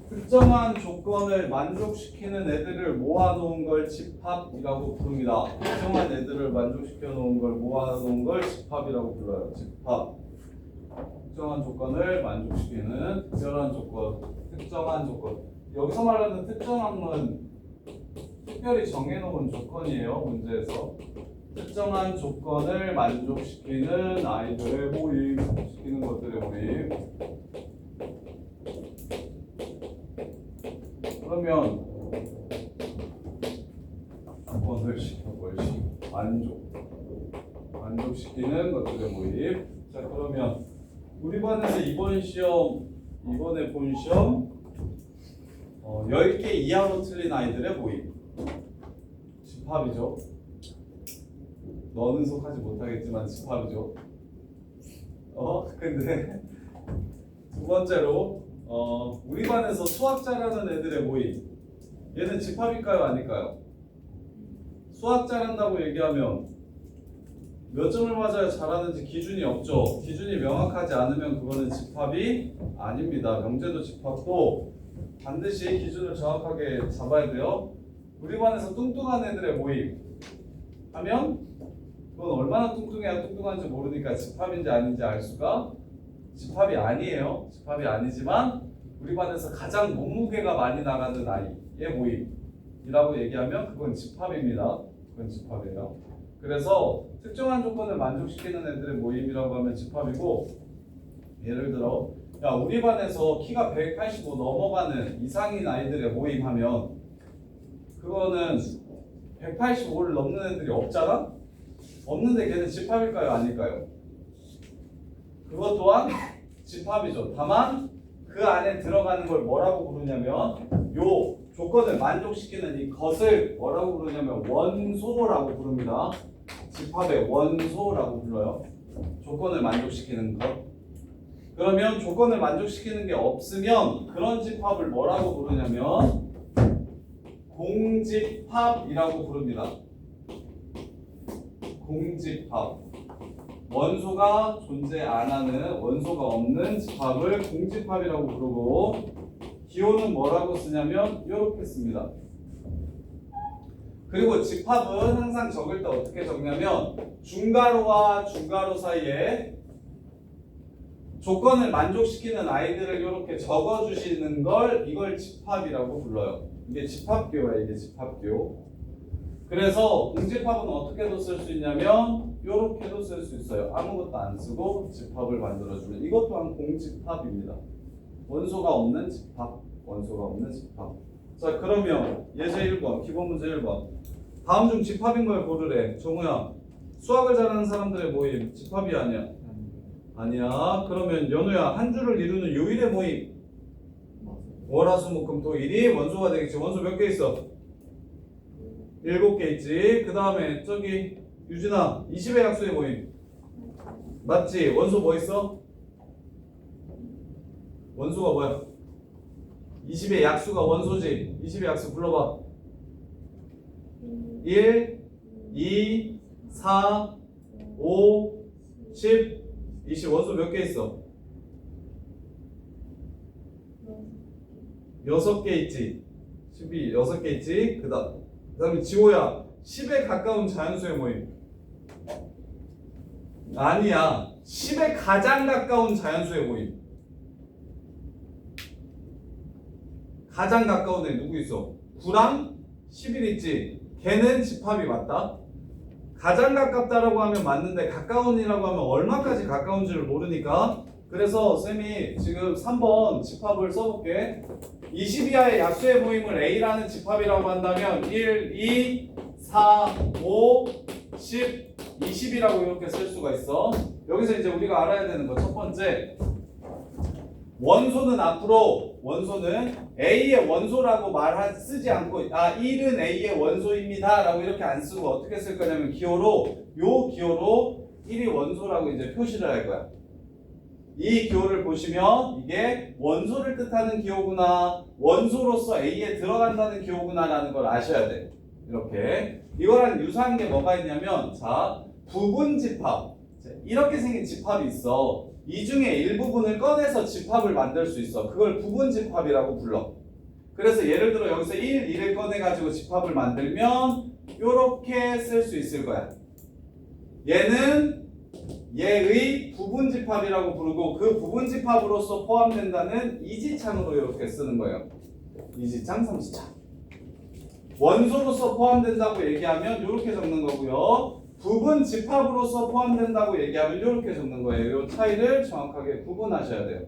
특정한 조건을 만족시키는 애들을 모아놓은 걸 집합이라고 부릅니다. 특정한 애들을 만족시켜 놓은 걸 모아놓은 걸 집합이라고 불러요. 집합. 특정한 조건을 만족시키는 특별한 조건, 특정한 조건. 여기서 말하는 특정한 건 특별히 정해놓은 조건이에요. 문제에서. 특정한 조건을 만족시키는 아이들의 모임, 시키는 것들의 모임. 그러면 조건을 만족시키는 것들의 모임. 자, 그러면 우리 반에서 이번에 본 시험 10개 이하로 틀린 아이들의 모임. 집합이죠. 너는 속하지 못하겠지만 집합이죠. 근데 두 번째로 우리 반에서 수학 잘하는 애들의 모임. 얘는 집합일까요? 아닐까요? 수학 잘한다고 얘기하면 몇 점을 맞아야 잘하는지 기준이 없죠. 기준이 명확하지 않으면 그거는 집합이 아닙니다. 명제도 집합도 반드시 기준을 정확하게 잡아야 돼요. 우리 반에서 뚱뚱한 애들의 모임 하면 그건 얼마나 뚱뚱해야 뚱뚱한지 모르니까 집합인지 아닌지 알 수가 집합이 아니에요. 집합이 아니지만 우리 반에서 가장 몸무게가 많이 나가는 아이의 모임이라고 얘기하면 그건 집합입니다. 그건 집합이에요. 그래서 특정한 조건을 만족시키는 애들의 모임이라고 하면 집합이고, 예를 들어 야, 우리 반에서 키가 185 넘어가는 이상인 아이들의 모임 하면 그거는 185를 넘는 애들이 없잖아? 없는데 걔는 집합일까요? 아닐까요? 그것 또한 집합이죠. 다만 그 안에 들어가는 걸 뭐라고 부르냐면 요 조건을 만족시키는 이 것을 뭐라고 부르냐면 원소라고 부릅니다. 집합의 원소라고 불러요. 조건을 만족시키는 것. 그러면 조건을 만족시키는 게 없으면 그런 집합을 뭐라고 부르냐면 공집합이라고 부릅니다. 공집합. 원소가 존재 안 하는, 원소가 없는 집합을 공집합이라고 부르고, 기호는 뭐라고 쓰냐면 이렇게 씁니다. 그리고 집합은 항상 적을 때 어떻게 적냐면 중괄호와 중괄호 사이에 조건을 만족시키는 아이들을 이렇게 적어주시는 걸 이걸 집합이라고 불러요. 이게 집합기호야. 이게 집합기호. 그래서 공집합은 어떻게도 쓸 수 있냐면 이렇게도 쓸 수 있어요. 아무것도 안 쓰고 집합을 만들어주는, 이것 또한 공집합입니다. 원소가 없는 집합. 원소가 없는 집합. 자, 그러면 예제 1번, 기본 문제 1번. 다음 중 집합인 걸 고르래. 정우야, 수학을 잘하는 사람들의 모임 집합이 아니야? 아니야. 그러면 연우야, 한 줄을 이루는 요일의 모임 월화수목금토일이 원소가 되겠지. 원소 몇 개 있어? 7개 있지. 그 다음에 저기 유진아, 20의 약수의 모임 맞지? 원소 뭐 있어? 원소가 뭐야? 20의 약수가 원소지. 20의 약수 불러봐. 1, 2, 4, 5, 10, 20. 원소 몇 개 있어? 6개 있지. 12, 6개 있지. 그 다음에 지호야, 10에 가까운 자연수의 모임. 아니야. 10에 가장 가까운 자연수의 모임. 가장 가까운 애 누구 있어? 9랑 11 있지. 걔는 집합이 맞다. 가장 가깝다라고 하면 맞는데 가까운이라고 하면 얼마까지 가까운지를 모르니까, 그래서 쌤이 지금 3번 집합을 써볼게. 20 이하의 약수의 모임을 A라는 집합이라고 한다면 1, 2, 4, 5, 10, 20이라고 이렇게 쓸 수가 있어. 여기서 이제 우리가 알아야 되는 거 첫 번째, 원소는 앞으로 원소는 A의 원소라고 쓰지 않고 1은 A의 원소입니다 라고 이렇게 안 쓰고 어떻게 쓸 거냐면 요 기호로 1이 원소라고 이제 표시를 할 거야. 이 기호를 보시면 이게 원소를 뜻하는 기호구나, 원소로서 A에 들어간다는 기호구나 라는 걸 아셔야 돼. 이렇게 이거랑 유사한 게 뭐가 있냐면, 자, 부분 집합. 이렇게 생긴 집합이 있어. 이 중에 일부분을 꺼내서 집합을 만들 수 있어. 그걸 부분집합이라고 불러. 그래서 예를 들어 여기서 1, 2를 꺼내가지고 집합을 만들면 이렇게 쓸 수 있을 거야. 얘는 얘의 부분집합이라고 부르고 그 부분집합으로서 포함된다는 이지창으로 이렇게 쓰는 거예요. 이지창, 삼지창. 원소로서 포함된다고 얘기하면 이렇게 적는 거고요. 부분집합으로서 포함된다고 얘기하면 이렇게 적는 거예요. 이 차이를 정확하게 구분하셔야 돼요.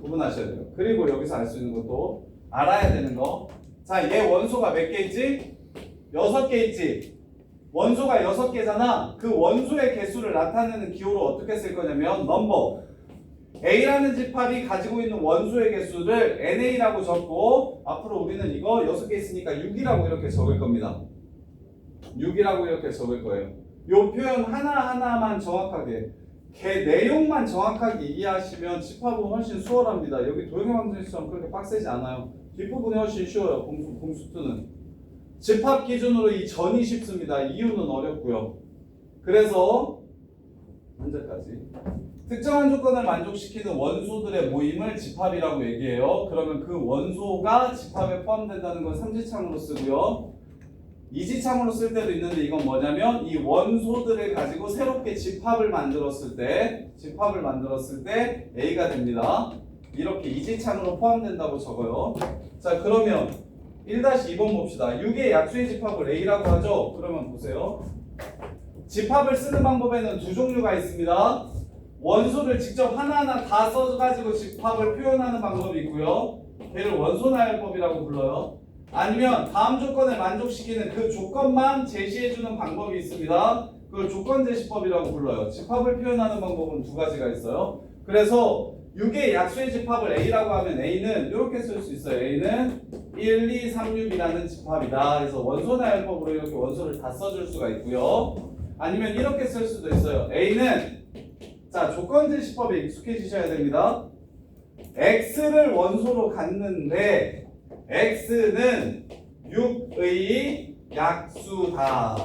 구분하셔야 돼요. 그리고 여기서 알 수 있는 것도 알아야 되는 거. 자, 얘 원소가 몇 개 있지? 6개 있지? 원소가 6개잖아. 그 원소의 개수를 나타내는 기호로 어떻게 쓸 거냐면 넘버. A라는 집합이 가지고 있는 원소의 개수를 NA라고 적고 앞으로 우리는 이거 6개 있으니까 6이라고 이렇게 적을 겁니다. 6이라고 이렇게 적을 거예요. 요 표현 하나하나만 정확하게 걔 내용만 정확하게 이해하시면 집합은 훨씬 수월합니다. 여기 도형방정식처럼 그렇게 빡세지 않아요. 뒷부분이 훨씬 쉬워요. 공수투는. 집합 기준으로 이 전이 쉽습니다. 이유는 어렵고요. 그래서 현재까지 특정한 조건을 만족시키는 원소들의 모임을 집합이라고 얘기해요. 그러면 그 원소가 집합에 포함된다는 건 삼지창으로 쓰고요. 이지창으로 쓸 때도 있는데 이건 뭐냐면 이 원소들을 가지고 새롭게 집합을 만들었을 때 A가 됩니다. 이렇게 이지창으로 포함된다고 적어요. 자, 그러면 1-2번 봅시다. 6의 약수의 집합을 A라고 하죠. 그러면 보세요. 집합을 쓰는 방법에는 두 종류가 있습니다. 원소를 직접 하나하나 다 써가지고 집합을 표현하는 방법이 있고요. 걔를 원소나열법이라고 불러요. 아니면 다음 조건을 만족시키는 그 조건만 제시해주는 방법이 있습니다. 그걸 조건제시법이라고 불러요. 집합을 표현하는 방법은 두 가지가 있어요. 그래서 6의 약수의 집합을 A라고 하면 A는 이렇게 쓸 수 있어요. A는 1, 2, 3, 6이라는 집합이다. 그래서 원소나열법으로 이렇게 원소를 다 써줄 수가 있고요. 아니면 이렇게 쓸 수도 있어요. A는 자, 조건제시법에 익숙해지셔야 됩니다. X를 원소로 갖는데 X는 6의 약수다.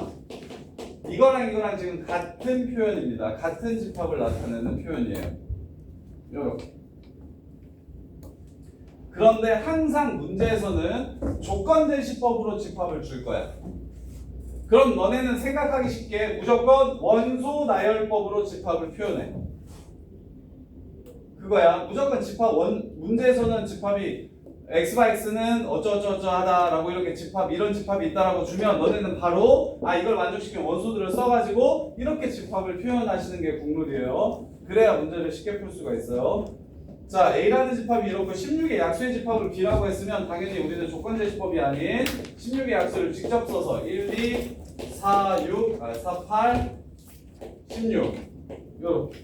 이거랑 지금 같은 표현입니다. 같은 집합을 나타내는 표현이에요. 이렇게. 그런데 항상 문제에서는 조건제시법으로 집합을 줄 거야. 그럼 너네는 생각하기 쉽게 무조건 원소 나열법으로 집합을 표현해. 그거야. 무조건 집합 문제에서는 집합이 x바 x는 어쩌저쩌하다라고 이렇게 집합 이런 집합이 있다라고 주면 너네는 바로 이걸 만족시키는 원소들을 써가지고 이렇게 집합을 표현하시는 게 국룰이에요. 그래야 문제를 쉽게 풀 수가 있어요. 자, A라는 집합이 이렇고 16의 약수의 집합을 B라고 했으면 당연히 우리는 조건제시법이 아닌 16의 약수를 직접 써서 1, 2, 4, 8, 16 요렇게.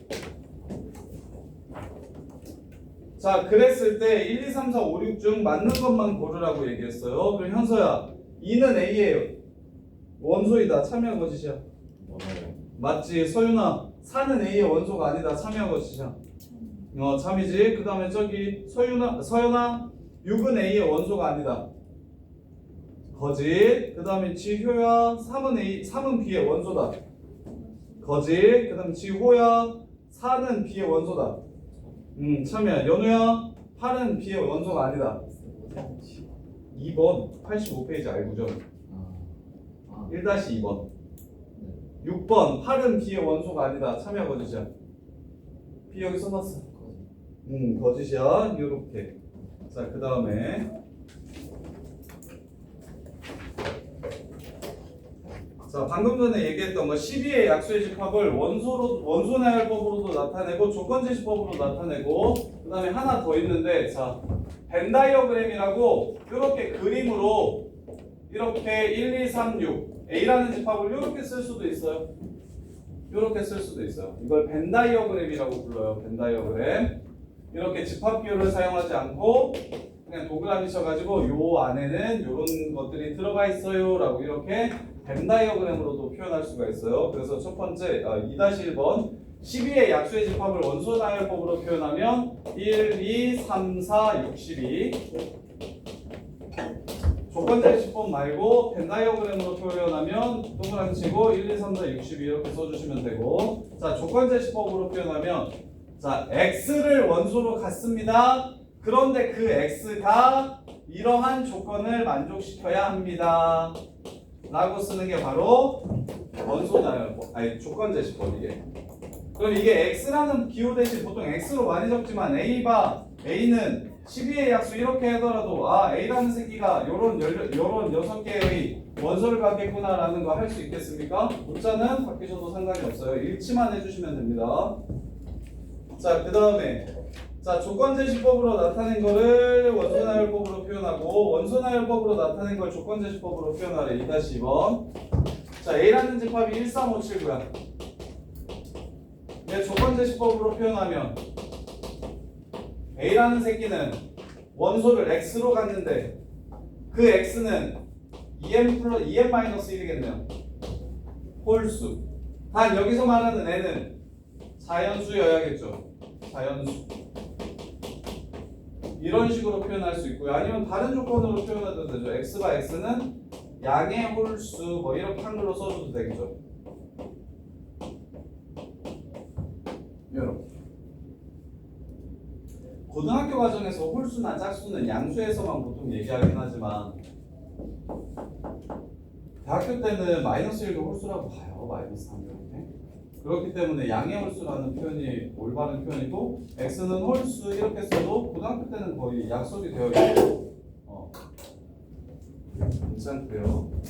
자, 그랬을 때 1, 2, 3, 4, 5, 6 중 맞는 것만 고르라고 얘기했어요. 그럼 현서야, 2는 A의 원소이다. 참여 거짓이야. 맞지? 서윤아, 4는 A의 원소가 아니다. 참여 거짓이야. 참이지. 그 다음에 저기 서연아 6은 A의 원소가 아니다. 거짓. 그 다음에 지효야 3은 B의 원소다. 거짓. 그 다음에 지호야 4는 B의 원소다. 참이야. 연우야 8은 B의 원소가 아니다. 2번 85페이지 알고죠? 1-2번 6번 8은 B의 원소가 아니다. 참이야 거짓이야. B 여기 써놨어. 거짓이야. 요렇게. 자, 그 다음에 자, 방금 전에 얘기했던 거 12의 약수의 집합을 원소나열법으로도 나타내고 조건제시법으로 나타내고 그 다음에 하나 더 있는데 자, 벤 다이어그램이라고 이렇게 그림으로 이렇게 1, 2, 3, 6 A라는 집합을 이렇게 쓸 수도 있어요. 이렇게 쓸 수도 있어요. 이걸 벤 다이어그램이라고 불러요. 벤 다이어그램. 이렇게 집합 기호를 사용하지 않고 그냥 도그라미 쳐가지고 요 안에는 이런 것들이 들어가 있어요 라고 이렇게 벤 다이어그램으로도 표현할 수가 있어요. 그래서 첫 번째 2-1번 12의 약수의 집합을 원소 나열법으로 표현하면 1, 2, 3, 4, 6, 12 조건제시법 말고 벤 다이어그램으로 표현하면 동그라미 치고 1, 2, 3, 4, 6, 12 이렇게 써주시면 되고 자, 조건제시법으로 표현하면 자, x를 원소로 갖습니다. 그런데 그 x가 이러한 조건을 만족시켜야 합니다. 라고 쓰는 게 바로 원소 나열법, 아니 조건 제시법 이게. 그럼 이게 x라는 기호 대신 보통 x로 많이 적지만 a가 a는 12의 약수 이렇게 하더라도 아 a라는 새끼가 요런 6개의 원소를 갖겠구나라는 거 할 수 있겠습니까? 문자는 바뀌셔도 상관이 없어요. 일치만 해주시면 됩니다. 자, 그 다음에 자 조건제시법으로 나타낸 거를 원소나열법으로 표현하고 원소나열법으로 나타낸 걸 조건제시법으로 표현하래. 2-2번. 자, A라는 집합이 1357고요. 얘 조건제시법으로 표현하면 A라는 새끼는 원소를 X로 갖는데 그 X는 2n-1이겠네요. 홀수. 단 여기서 말하는 N은 자연수여야겠죠. 자연수. 이런 식으로 표현할 수 있고요. 아니면 다른 조건으로 표현해도 되죠. X가 X는 양의 홀수 뭐 이렇게 한글로 써줘도 되겠죠. 여러분. 고등학교 과정에서 홀수나 짝수는 양수에서만 보통 얘기하긴 하지만 대학교 때는 -1도 홀수라고 봐요. -3 이렇게. 그렇기 때문에 양의 홀수라는 표현이 올바른 표현이고 x는 홀수 이렇게 써도 고등학교 때는 거의 약속이 되어 있고 괜찮고요.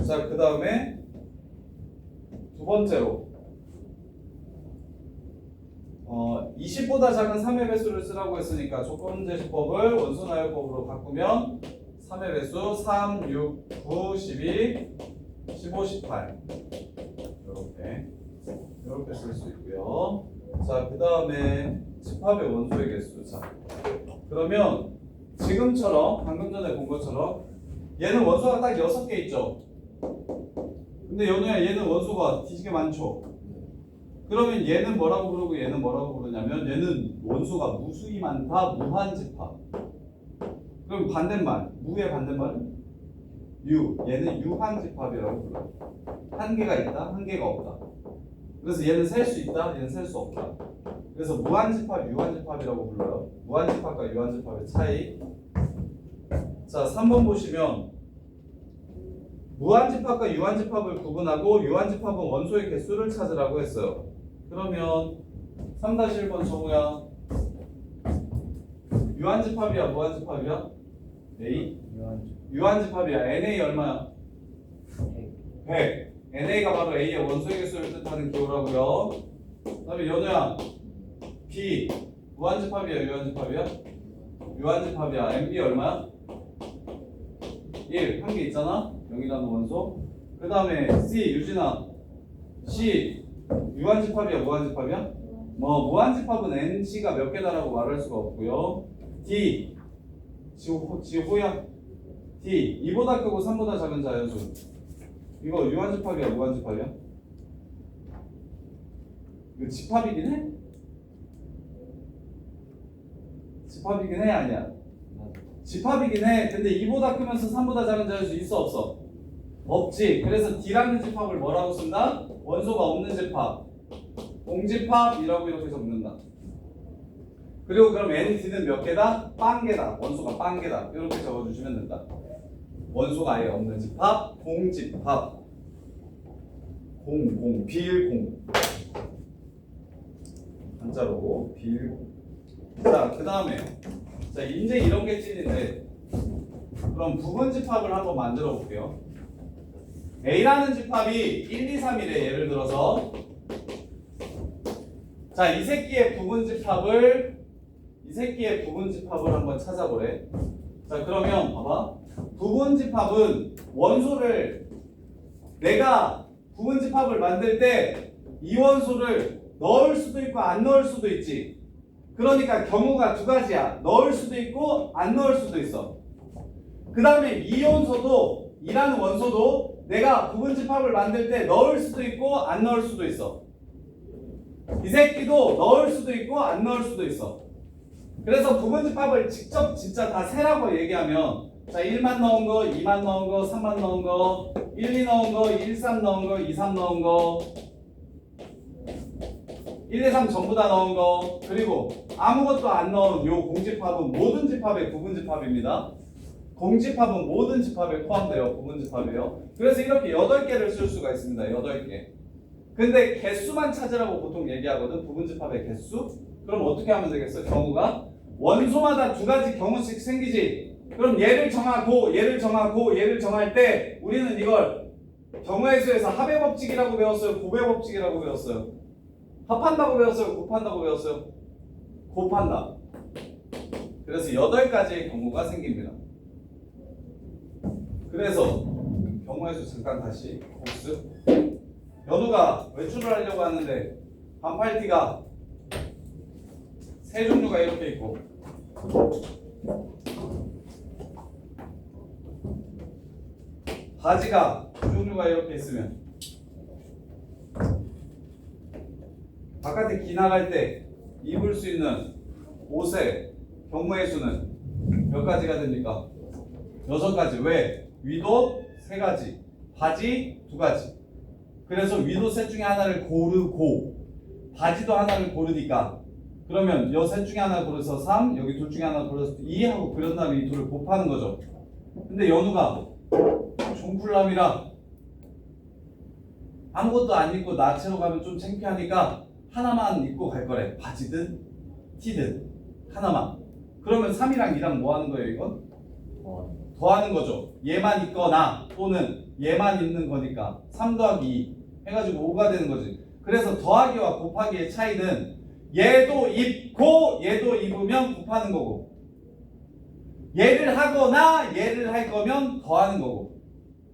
자, 그 다음에 두 번째로 20보다 작은 3의 배수를 쓰라고 했으니까 조건제시법을 원소나열법으로 바꾸면 3의 배수 3, 6, 9, 12, 15, 18 이렇게 쓸 수 있고요. 자, 그 다음에 집합의 원소의 개수. 자, 그러면 지금처럼 방금 전에 본 것처럼 얘는 원소가 딱 6개 있죠. 근데 연우야 얘는 원소가 뒤지게 많죠. 그러면 얘는 뭐라고 부르고 얘는 뭐라고 부르냐면 얘는 원소가 무수히 많다, 무한집합. 그럼 반대말, 무의 반대말은 유. 얘는 유한집합이라고 불러요. 한 개가 있다, 한 개가 없다. 그래서 얘는 셀 수 있다, 얘는 셀 수 없다. 그래서 무한집합, 유한집합이라고 불러요. 무한집합과 유한집합의 차이. 자, 3번 보시면 무한집합과 유한집합을 구분하고 유한집합은 원소의 개수를 찾으라고 했어요. 그러면 3-1번 정우야. 유한집합이야, 무한집합이야? A? 유한집합이야. NA 얼마야? 100. NA가 바로 A의 원소의 개수를 뜻하는 기호라고요. 그 다음에 연우야 B 무한집합이야 유한집합이야? 유한집합이야. MB 얼마야? 1 한 개 있잖아 0이라는 원소. 그 다음에 C 유진아 C 유한집합이야 무한집합이야? 뭐 무한집합은 NC가 몇 개다라고 말할 수가 없고요. D 지호야 D 2보다 크고 3보다 작은 자연수. 이거 유한집합이야 무한집합이야? 이거 집합이긴 해? 집합이긴 해 아니야? 집합이긴 해. 근데 2보다 크면서 3보다 작은 자연수 있어 없어? 없지. 그래서 D라는 집합을 뭐라고 쓴다? 원소가 없는 집합 공집합이라고 이렇게 적는다. 그리고 그럼 ND는 몇 개다? 빵개다. 원소가 빵개다. 이렇게 적어주시면 된다. 원소가 아예 없는 집합, 공집합, 비일공. 한자로 비일공. 자, 그 다음에 자 이제 이런 게 찐인데 그럼 부분집합을 한번 만들어 볼게요. A라는 집합이 1, 2, 3이래. 예를 들어서 자, 이 새끼의 부분집합을 한번 찾아보래. 자, 그러면 봐봐. 부분집합은 원소를 내가 부분집합을 만들 때 이 원소를 넣을 수도 있고 안 넣을 수도 있지. 그러니까 경우가 두 가지야. 넣을 수도 있고 안 넣을 수도 있어. 그 다음에 이 원소도 이라는 원소도 내가 부분집합을 만들 때 넣을 수도 있고 안 넣을 수도 있어. 이 새끼도 넣을 수도 있고 안 넣을 수도 있어. 그래서 부분집합을 직접 진짜 다 세라고 얘기하면 자 1만 넣은 거, 2만 넣은 거, 3만 넣은 거, 1, 2 넣은 거, 1, 3 넣은 거, 2, 3 넣은 거 1, 2, 3 전부 다 넣은 거 그리고 아무것도 안 넣은 요 공집합은 모든 집합의 부분집합입니다. 공집합은 모든 집합에 포함돼요. 부분집합이에요. 그래서 이렇게 8개를 쓸 수가 있습니다. 8개. 근데 개수만 찾으라고 보통 얘기하거든. 부분집합의 개수. 그럼 어떻게 하면 되겠어? 경우가 원소마다 2가지 경우씩 생기지. 그럼 얘를 정하고 얘를 정하고 얘를 정할 때 우리는 이걸 경우의 수에서 합의 법칙이라고 배웠어요? 곱의 법칙이라고 배웠어요? 합한다고 배웠어요? 곱한다고 배웠어요? 곱한다. 그래서 8가지의 경우가 생깁니다. 그래서 경우의 수 잠깐 다시 복습. 연우가 외출을 하려고 하는데 반팔티가 3종류가 이렇게 있고 바지가 2종류가 이렇게 있으면 바깥에 기 나갈 때 입을 수 있는 옷의 경우의 수는 몇 가지가 됩니까? 6가지. 왜? 위도 3가지, 바지 2가지. 그래서 위도 셋 중에 하나를 고르고 바지도 하나를 고르니까 그러면 여 셋 중에 하나 고르서 3, 여기 둘 중에 하나 고르서 2 하고 그런 다음에 이 둘을 곱하는 거죠. 근데 연우가 종풀남이라 아무것도 안 입고 나체로 가면 좀 창피하니까 하나만 입고 갈 거래. 바지든 티든 하나만. 그러면 3이랑 2랑 뭐 하는 거예요 이건? 더하는 거죠. 얘만 있거나 또는 얘만 있는 거니까 3 더하기 2 해가지고 5가 되는 거지. 그래서 더하기와 곱하기의 차이는 얘도 입고 얘도 입으면 곱하는 거고 얘를 하거나 얘를 할 거면 더하는 거고.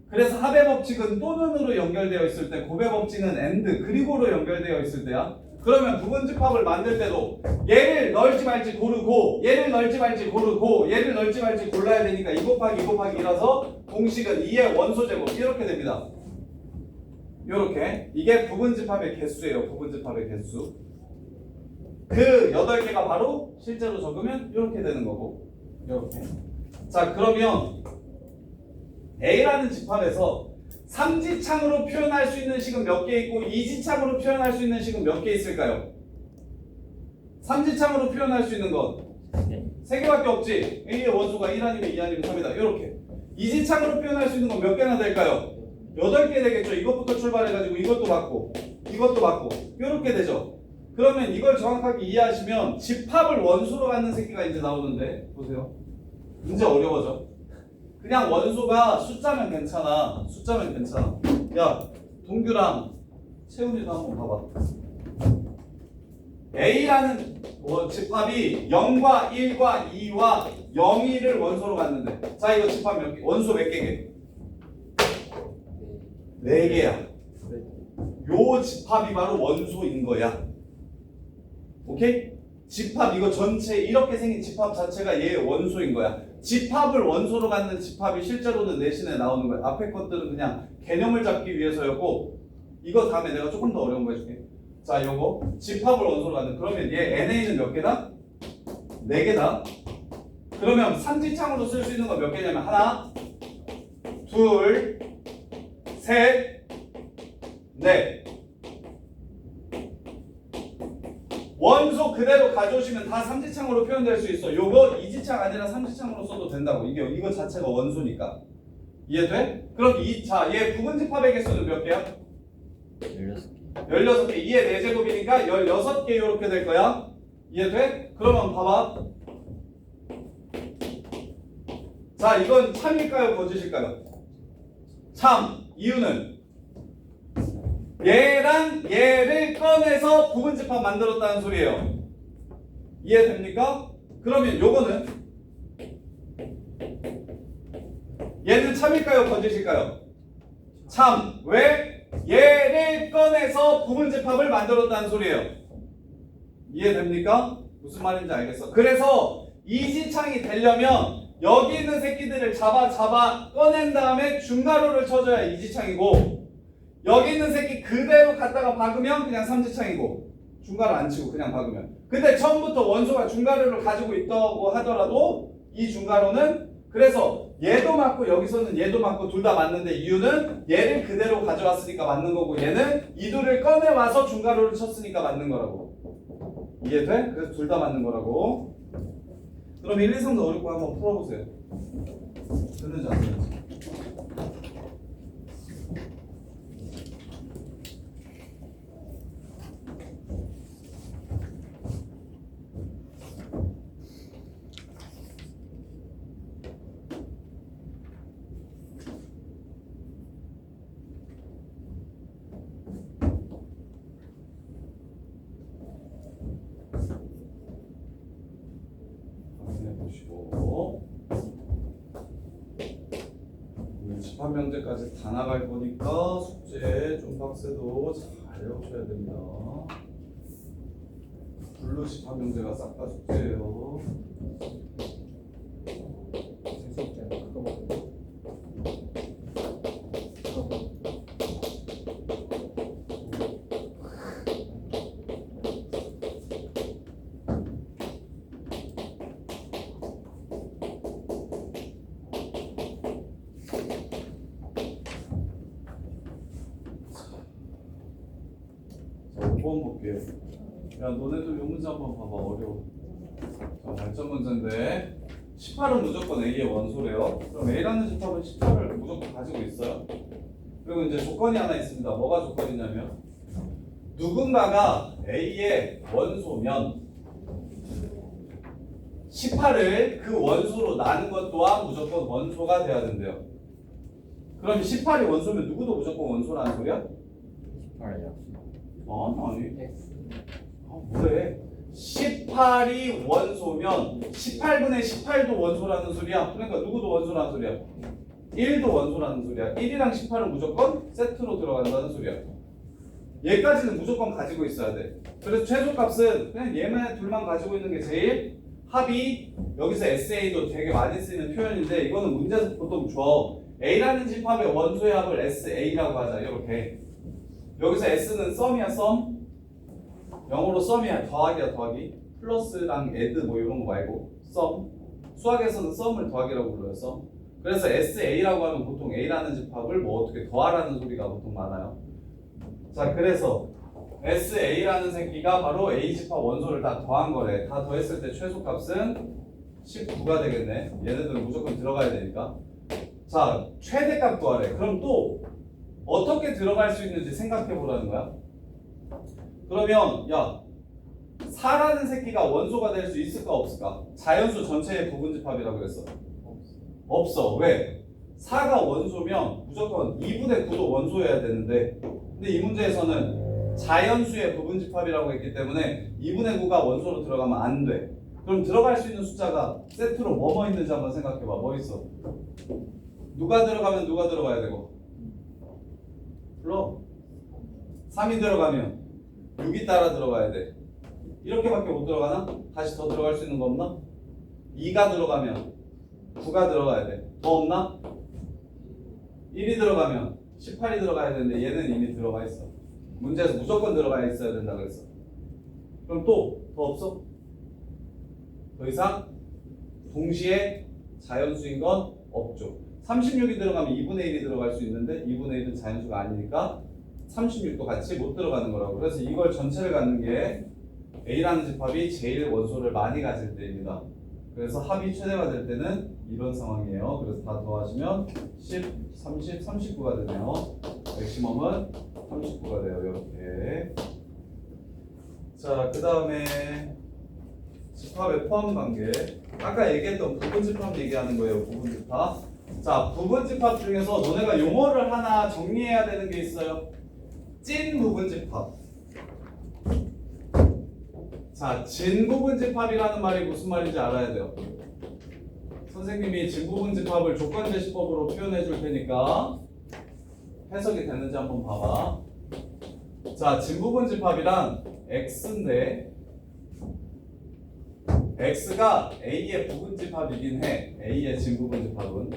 그래서 합의 법칙은 또는으로 연결되어 있을 때 곱의 법칙은 and 그리고로 연결되어 있을 때야. 그러면 부분집합을 만들 때도 얘를 넣을지 말지 고르고 얘를 넣을지 말지 고르고 얘를 넣을지 말지 골라야 되니까 2 곱하기 2 곱하기 2라서 공식은 2의 원소제곱 이렇게 됩니다. 이렇게. 이게 부분집합의 개수예요. 부분집합의 개수. 그 8개가 바로 실제로 적으면 이렇게 되는 거고 이렇게. 자 그러면 A라는 집합에서 3지창으로 표현할 수 있는 식은 몇 개 있고 2지창으로 표현할 수 있는 식은 몇 개 있을까요? 3지창으로 표현할 수 있는 건 3개밖에 없지. A의 원소가 1 아니면 2 아니면 3이다. 이렇게. 2지창으로 표현할 수 있는 건 몇 개나 될까요? 8개 되겠죠. 이것부터 출발해가지고 이것도 맞고 이것도 맞고 이렇게 되죠. 그러면 이걸 정확하게 이해하시면 집합을 원소로 갖는 새끼가 이제 나오는데 보세요. 문제 어려워져. 그냥 원소가 숫자면 괜찮아. 숫자면 괜찮아. 야 동규랑 채훈이도 한번 봐봐. A라는 집합이 0과 1과 2와 0, 1을 원소로 갖는데 자 이거 집합 몇 개? 원소 몇 개게? 4개야. 요 집합이 바로 원소인 거야. 오케이? 집합 이거 전체 이렇게 생긴 집합 자체가 얘의 원소인 거야. 집합을 원소로 갖는 집합이 실제로는 내신에 나오는 거야. 앞에 것들은 그냥 개념을 잡기 위해서였고 이거 다음에 내가 조금 더 어려운 거 해줄게. 자 요거 집합을 원소로 갖는 그러면 얘 NA는 몇 개다? 4개다. 그러면 3지창으로 쓸 수 있는 거 몇 개냐면 하나 둘 셋 넷. 원소 그대로 가져오시면 다 3지창으로 표현될 수 있어. 요거 2지창 아니라 3지창으로 써도 된다고. 이거 자체가 원소니까. 이해돼? 그럼 얘 부분집합의 개수는 몇 개야? 16개. 16개. 2의 4제곱이니까 16개 이렇게 될 거야. 이해돼? 그러면 봐봐. 자, 이건 참일까요? 거짓일까요? 참. 이유는 얘랑 얘를 꺼내서 부분집합 만들었다는 소리예요. 이해됩니까? 그러면 요거는 얘는 참일까요? 거짓일까요? 참. 왜? 얘를 꺼내서 부분집합을 만들었다는 소리예요. 이해됩니까? 무슨 말인지 알겠어? 그래서 이지창이 되려면 여기 있는 새끼들을 잡아 꺼낸 다음에 중괄호를 쳐줘야 이지창이고 여기 있는 새끼 그대로 갖다가 박으면 그냥 3지창이고 중괄호 안 치고 그냥 박으면. 근데 처음부터 원소가 중괄호를 가지고 있다고 하더라도 이 중괄호는 그래서 얘도 맞고 여기서는 얘도 맞고 둘 다 맞는데 이유는 얘를 그대로 가져왔으니까 맞는 거고 얘는 이 둘을 꺼내와서 중괄호를 쳤으니까 맞는 거라고. 이해돼? 그래서 둘 다 맞는 거라고. 그럼 1, 2, 3도 어렵고 한번 풀어보세요. 됐는지 안 됐는지. 보시고 오늘 집합 명제까지 다 나갈 거니까 숙제 좀 빡세도 잘 외우셔야 됩니다. 블루 집합 명제가 싹 다 숙제예요. 재수없잖아. 그거 먹고. 자, 5번 볼게요. 야, 너네들 이 문제 한번 봐봐. 어려워. 자, 발전 문제인데 18은 무조건 A의 원소래요. 그럼 A라는 집합은 18을 무조건 가지고 있어요. 그리고 이제 조건이 하나 있습니다. 뭐가 조건이냐면 누군가가 A의 원소면 18을 그 원소로 나눈 것 또한 무조건 원소가 돼야 된대요. 그럼 18이 원소면 누구도 무조건 원소라는 소리야? 18이요. 아니. X. 뭐래? 18이 원소면 18분의 18도 원소라는 소리야. 그러니까 누구도 원소라는 소리야. 1도 원소라는 소리야. 1이랑 18은 무조건 세트로 들어간다는 소리야. 얘까지는 무조건 가지고 있어야 돼. 그래서 최소값은 그냥 얘만 둘만 가지고 있는 게 제일 합이. 여기서 SA도 되게 많이 쓰이는 표현인데 이거는 문제에서 보통 줘. A라는 집합의 원소의 합을 SA라고 하자. 이렇게. 여기서 S는 썸이야, 썸. 영어로 썸이야, 더하기야, 더하기. 플러스랑 애드 뭐 이런 거 말고 썸. 수학에서는 썸을 더하기라고 불러요, 썸. 그래서 SA라고 하면 보통 A라는 집합을 뭐 어떻게 더하라는 소리가 보통 많아요. 자, 그래서 SA라는 새끼가 바로 A 집합 원소를 다 더한 거래. 다 더했을 때 최소값은 19가 되겠네. 얘네들은 무조건 들어가야 되니까. 자, 최대값 구하래. 그럼 또 어떻게 들어갈 수 있는지 생각해 보라는 거야. 그러면 야, 4라는 새끼가 원소가 될 수 있을까 없을까? 자연수 전체의 부분집합이라고 그랬어. 없어. 왜? 4가 원소면 무조건 2분의 9도 원소여야 되는데, 근데 이 문제에서는 자연수의 부분집합이라고 했기 때문에 2분의 9가 원소로 들어가면 안 돼. 그럼 들어갈 수 있는 숫자가 세트로 뭐뭐 있는지 한번 생각해 봐. 뭐 있어? 누가 들어가면 누가 들어가야 되고? 불러. 3이 들어가면 6이 따라 들어가야 돼. 이렇게밖에 못 들어가나? 다시 더 들어갈 수 있는 거 없나? 2가 들어가면 9가 들어가야 돼. 더 없나? 1이 들어가면 18이 들어가야 되는데 얘는 이미 들어가 있어. 문제에서 무조건 들어가 있어야 된다 그랬어. 그럼 또 더 없어? 더 이상 동시에 자연수인 건 없죠. 36이 들어가면 2분의 1이 들어갈 수 있는데 2분의 1은 자연수가 아니니까 36도 같이 못 들어가는 거라고. 그래서 이걸 전체를 갖는 게 A라는 집합이 제일 원소를 많이 가질 때입니다. 그래서 합이 최대가 될 때는 이런 상황이에요. 그래서 다 더하시면 10, 30, 39가 되네요. 맥시멈은 39가 돼요. 이렇게. 자, 그 다음에 집합의 포함 관계. 아까 얘기했던 부분집합 얘기하는 거예요. 부분집합. 자, 부분집합 중에서 너네가 용어를 하나 정리해야 되는 게 있어요. 찐 부분집합. 자, 진부분집합이라는 말이 무슨 말인지 알아야 돼요. 선생님이 진부분집합을 조건제시법으로 표현해 줄 테니까 해석이 되는지 한번 봐봐. 자, 진부분집합이란 x인데 x가 a의 부분집합이긴 해. a의 진부분집합은.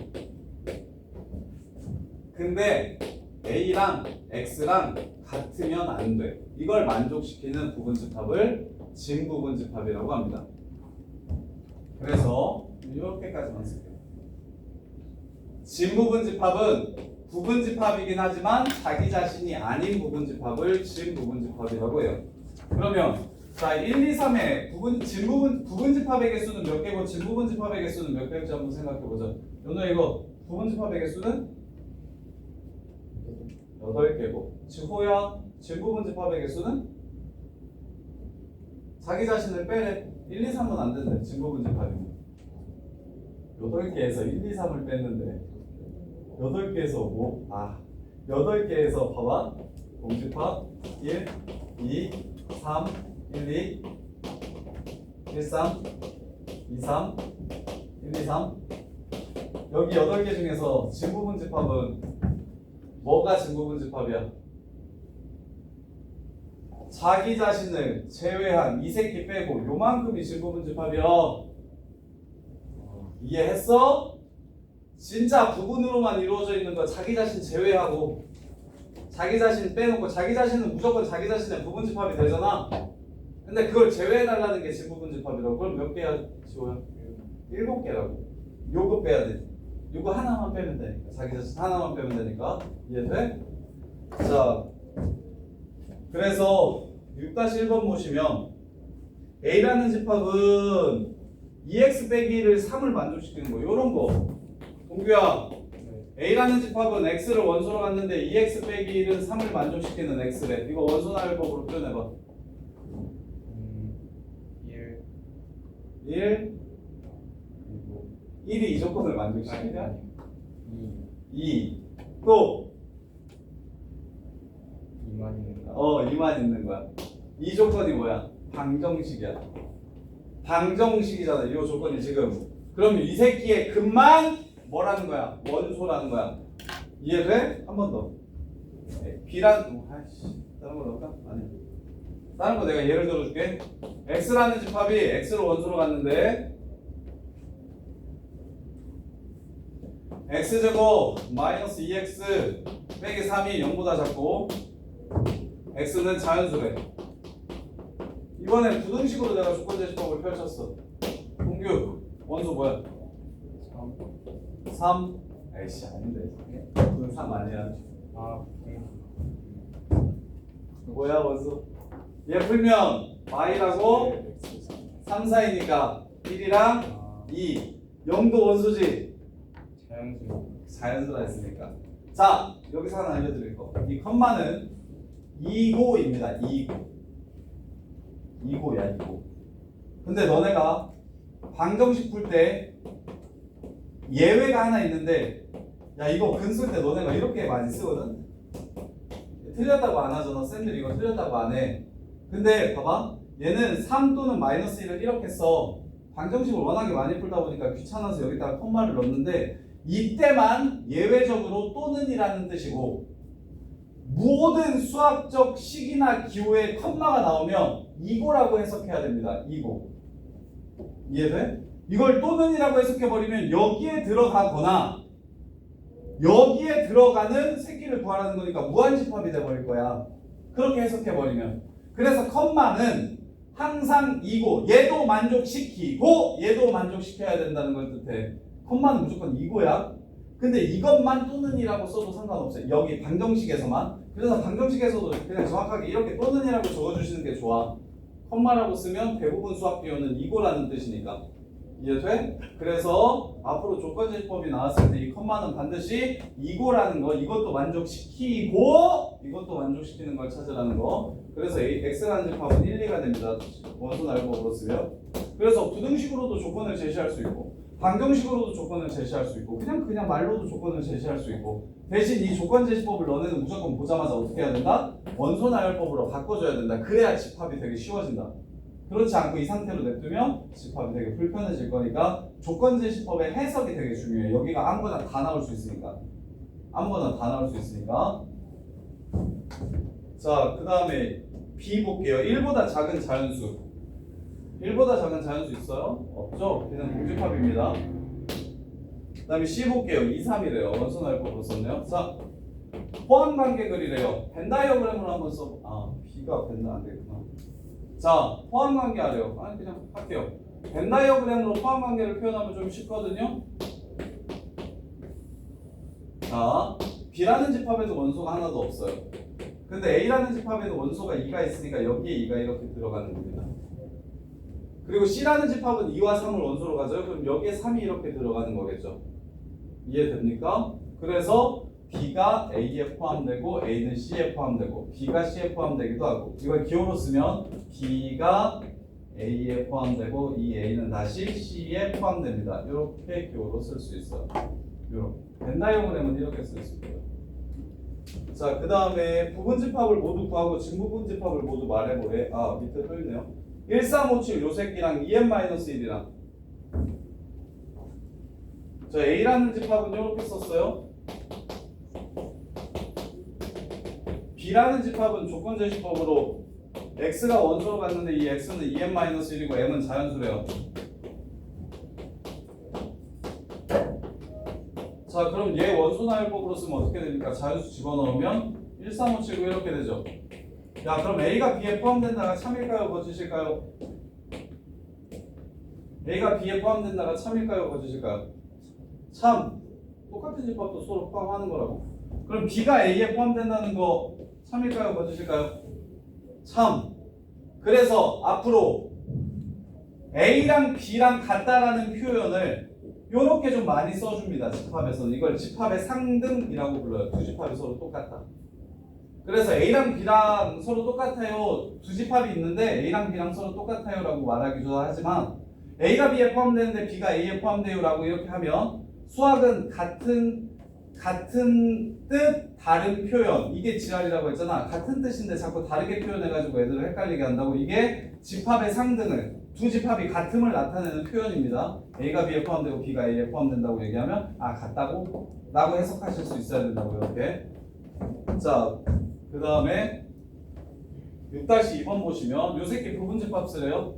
근데 a랑 x랑 같으면 안 돼. 이걸 만족시키는 부분집합을 진부분집합이라고 합니다. 그래서 이렇게까지만 쓸게요. 진부분집합은 부분집합이긴 하지만 자기 자신이 아닌 부분집합을 진부분집합이라고 해요. 그러면 자, 1, 2, 3의 부분 집합의 개수는 몇 개고 진부분 집합의 개수는 몇 개일지 한번 생각해 보자. 연우 이거 부분 집합의 개수는 8개고 지호야 진부분 집합의 개수는 자기 자신을 빼래. 1, 2, 3은 안 된대. 진부분 집합이면 8개에서 1, 2, 3을 뺐는데 8개에서 뭐? 8개에서 봐봐. 공집합 1, 2, 3, 1, 2, 1, 3, 2, 3, 1, 2, 3 여기 8개 중에서 진부분 집합은 뭐가 진부분 집합이야? 자기 자신을 제외한 이 새끼 빼고 요만큼이 진부분 집합이야. 이해했어? 진짜 부분으로만 이루어져 있는 거 자기 자신 제외하고 자기 자신 빼놓고 자기 자신은 무조건 자기 자신의 부분 집합이 되잖아. 근데 그걸 제외해달라는 게 진부분 집합이라고. 그럼 몇 개야 지호야? 7개라고. 요거 빼야 돼. 요거 하나만 빼면 되니까. 자기 자신 하나만 빼면 되니까. 이해돼? 자, 그래서 6-1번 보시면 A라는 집합은 2x 빼기를 3을 만족시키는 거. 요런 거. 동규야, A라는 집합은 x를 원소로 갔는데 2x 빼기 1은 3을 만족시키는 x래. 이거 원소 나열법으로 표현해봐. 1 1이 이 조건을 만족시키냐? 2 또 2만 있는가? 2만 있는 거야. 이 조건이 뭐야? 방정식이야. 방정식이잖아. 이 조건이 지금. 그럼 이 새끼의 근만 뭐라는 거야? 원소라는 거야. 이해돼? 한 번 더. B란 다른 거 넣을까? 아니. 다른 거 내가 예를 들어줄게. X라는 집합이 X를 원소로 갔는데 X제곱 마이너스 2X 빼기 3이 0보다 작고 X는 자연수래. 이번엔 부등식으로 내가 조건제시법을 펼쳤어. 공규 원소 뭐야? 3. 에이씨 아닌데. 그건 3 아니야. 뭐야 원소? 얘 풀면 y라고 3, 4이니까 1이랑 2 0도 원소지. 자연수라 했으니까. 자, 여기서 하나 알려드릴 거. 이 컴마는 2고입니다. 2고야 2고. 근데 너네가 방정식 풀 때 예외가 하나 있는데, 야 이거 근 쓸 때 너네가 이렇게 많이 쓰거든. 틀렸다고 안 하잖아. 쌤들 이거 틀렸다고 안 해. 근데 봐봐, 얘는 3 또는 마이너스 1을 이렇게 써. 방정식을 워낙에 많이 풀다 보니까 귀찮아서 여기다가 콤마를 넣는데, 이때만 예외적으로 또는이라는 뜻이고, 모든 수학적 식이나 기호에 컴마가 나오면 이고라고 해석해야 됩니다. 이고. 이해돼? 이걸 또는이라고 해석해버리면 여기에 들어가거나 여기에 들어가는 새끼를 구하라는 거니까 무한집합이 돼버릴 거야. 그렇게 해석해버리면. 그래서 컴마는 항상 이고, 얘도 만족시키고 얘도 만족시켜야 된다는 걸 뜻해. 컴마는 무조건 이고야. 근데 이것만 또는이라고 써도 상관없어요. 여기 방정식에서만. 그래서 방정식에서도 그냥 정확하게 이렇게 또는이라고 적어주시는 게 좋아. 컴마라고 쓰면 대부분 수학 기호는 이고라는 뜻이니까. 이해돼? 그래서 앞으로 조건제시법이 나왔을 때 이 컴마는 반드시 이고라는 거, 이것도 만족시키고 이것도 만족시키는 걸 찾으라는 거. 그래서 X라는 집합은 1, 2가 됩니다. 원소 나열법으로 쓰면. 그래서 부등식으로도 조건을 제시할 수 있고 방정식으로도 조건을 제시할 수 있고 그냥 말로도 조건을 제시할 수 있고, 대신 이 조건제시법을 너네는 무조건 보자마자 어떻게 해야 된다? 원소 나열법으로 바꿔줘야 된다. 그래야 집합이 되게 쉬워진다. 그렇지 않고 이 상태로 냅두면 집합이 되게 불편해질 거니까 조건제시법의 해석이 되게 중요해. 여기가 아무거나 다 나올 수 있으니까. 아무거나 다 나올 수 있으니까. 자, 그 다음에 B 볼게요. 1보다 작은 자연수. 1보다 작은 자연수 있어요? 없죠? 걔는 공집합입니다. 그 다음에 C 볼게요. 2, 3이래요. 원소 나열법으로 썼네요. 자, 포함관계 그리래요. 벤 다이어그램으로 한번 써. B가 벤다 안 되겠구나. 자, 포함관계 하래요. 그냥 할게요. 벤 다이어그램으로 포함관계를 표현하면 좀 쉽거든요. 자, B라는 집합에도 원소가 하나도 없어요. 근데 A라는 집합에는 원소가 2가 있으니까 여기에 2가 이렇게 들어가는 겁니다. 그리고 C라는 집합은 2와 3을 원소로 가져요. 그럼 여기에 3이 이렇게 들어가는 거겠죠. 이해됩니까? 그래서 B가 A에 포함되고 A는 C에 포함되고 B가 C에 포함되기도 하고 이걸 기호로 쓰면 B가 A에 포함되고 이 A는 다시 C에 포함됩니다. 이렇게 기호로 쓸 수 있어요. 이렇게 벤 다이어그램은 이렇게 쓸 수 있고요. 자, 그 다음에 부분집합을 모두 구하고 증부분집합을 모두 말해보래. 아, 밑에 또 있네요. 1357 요 새끼랑 2n-1이랑 자, A라는 집합은 이렇게 썼어요. B라는 집합은 조건제시법으로 X가 원소로 갔는데 이 X는 2n-1이고 M은 자연수래요. 자, 그럼 얘 원소나열법으로 쓰면 어떻게 됩니까? 자연수 집어넣으면 1357고 이렇게 되죠. 야, 그럼 A가 B에 포함된다가 참일까요? 거짓일까요? A가 B에 포함된다가 참일까요? 거짓일까요? 참. 똑같은 집합도 서로 포함하는 거라고. 그럼 B가 A에 포함된다는 거 참일까요? 거짓일까요? 참. 그래서 앞으로 A랑 B랑 같다라는 표현을 요렇게 좀 많이 써줍니다. 집합에서는 이걸 집합의 상등이라고 불러요. 두 집합이 서로 똑같다. 그래서 A랑 B랑 서로 똑같아요. 두 집합이 있는데 A랑 B랑 서로 똑같아요 라고 말하기도 하지만 A가 B에 포함되는데 B가 A에 포함돼요 라고 이렇게 하면 수학은 같은 뜻 다른 표현 이게 지랄이라고 했잖아. 같은 뜻인데 자꾸 다르게 표현해가지고 애들을 헷갈리게 한다고. 이게 집합의 상등을 두 집합이 같음을 나타내는 표현입니다. A가 B에 포함되고 B가 A에 포함된다고 얘기하면 아 같다고? 라고 해석하실 수 있어야 된다고 이렇게. 자, 그 다음에 6-2번 보시면 요 새끼 부분집합 쓰래요.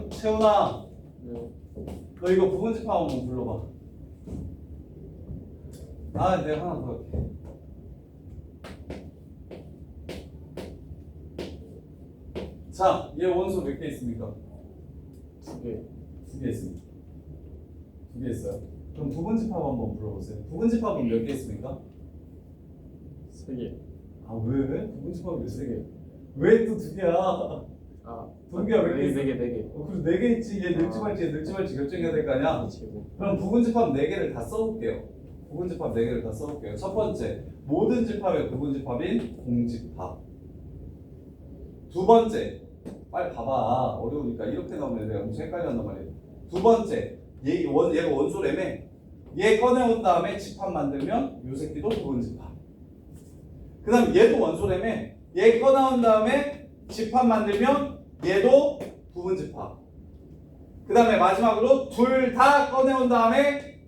채훈아 너 이거 부분집합 한번 불러봐. 아, 내가 하나 더 할게. 자, 얘 원소 몇 개 있습니까? 2개. 2개 있습니다. 2개 있어요. 그럼 부분집합 한번 불러보세요. 부분집합은 몇 개 있습니까? 3개. 아, 왜? 부분집합이 왜 3개? 왜 또 2개야? 아, 2개야 몇 개 있어? 4개, 4개. 그럼 4개 있지. 얘 늘지 말지 결정해야 될 거 아니야? 그럼 부분집합 4개를 다 써볼게요. 부분집합 4개를 다 써볼게요. 첫 번째, 모든 집합의 부분집합인 공집합. 두 번째, 빨리 봐봐. 어려우니까 이렇게 나오면 내가 엄청 헷갈린단 말이에요. 두 번째, 얘가 원소라며. 얘 꺼내온 다음에 집합 만들면 요 새끼도 부분집합. 그 다음 얘도 원소라며. 얘 꺼내온 다음에 집합 만들면 얘도 부분집합. 그 다음에 마지막으로 둘 다 꺼내온 다음에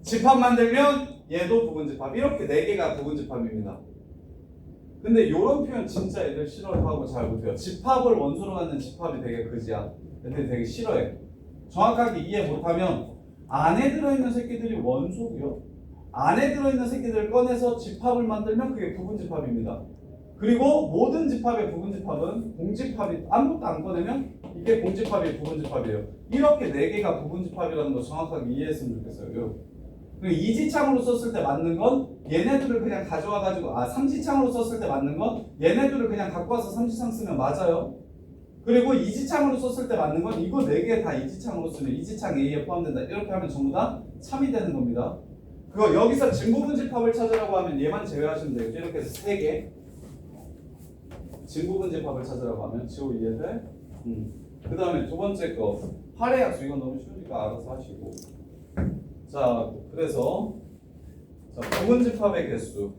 집합 만들면 얘도 부분집합. 이렇게 4개가 부분집합입니다. 근데 이런 표현 진짜 애들 싫어하고 잘 못해요. 집합을 원소로 갖는 집합이 되게 그지야. 애들이 되게 싫어해. 정확하게 이해 못하면 안에 들어있는 새끼들이 원소고요. 안에 들어있는 새끼들을 꺼내서 집합을 만들면 그게 부분집합입니다. 그리고 모든 집합의 부분집합은 공집합이 아무것도 안 꺼내면 이게 공집합이 부분집합이에요. 이렇게 4개가 부분집합이라는 거 정확하게 이해했으면 좋겠어요. 이지창으로 썼을 때 맞는 건 얘네들을 그냥 가져와가지고 삼지창으로 썼을 때 맞는 건 얘네들을 그냥 갖고 와서 삼지창 쓰면 맞아요. 그리고 이지창으로 썼을 때 맞는 건 이거 4개 다 이지창으로 쓰면 이지창 A에 포함된다. 이렇게 하면 전부 다 참이 되는 겁니다. 그거 여기서 증부분집합을 찾으라고 하면 얘만 제외하시면 되겠죠. 이렇게 해서 3개 증부분집합을 찾으라고 하면 지호 이해돼? 그 다음에 두 번째 거 활해약수. 이건 너무 쉬우니까 알아서 하시고. 자, 그래서 자, 부분집합의 개수.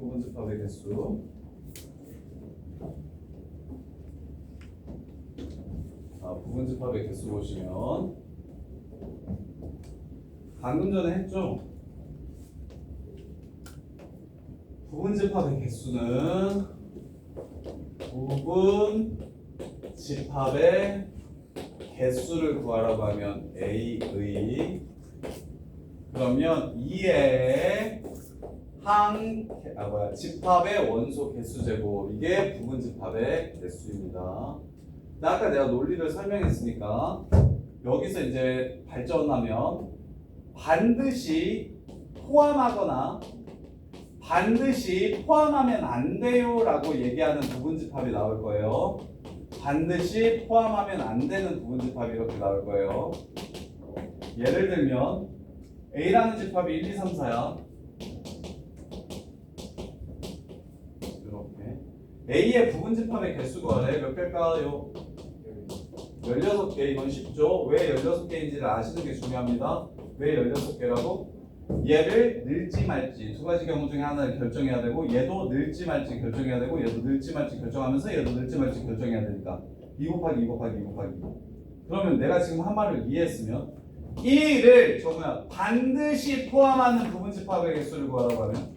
자, 부분집합의 개수 보시면 방금 전에 했죠? 부분집합의 개수는 부분집합의 개수를 구하라고 하면 A의 그러면 2의 집합의 원소 개수 제곱. 이게 부분집합의 개수입니다. 아까 내가 논리를 설명했으니까 여기서 이제 발전하면 반드시 포함하거나 반드시 포함하면 안 돼요 라고 얘기하는 부분집합이 나올 거예요. 반드시 포함하면 안 되는 부분집합이 이렇게 나올 거예요. 예를 들면 A라는 집합이 1, 2, 3, 4야. 이렇게 A의 부분집합의 개수가 몇 개일까요? 16개. 이건 쉽죠? 왜 16개인지를 아시는 게 중요합니다. 왜 16개라고? 얘를 늘지 말지 두 가지 경우 중에 하나를 결정해야 되고, 얘도 늘지 말지 결정해야 되고, 얘도 늘지 말지 결정하면서 얘도 늘지 말지 결정해야 되니까 2 곱하기 2 곱하기 2 곱하기 2. 그러면 내가 지금 한 말을 이해했으면 1을 저거야 반드시 포함하는 부분집합의 개수를 구하라고 하면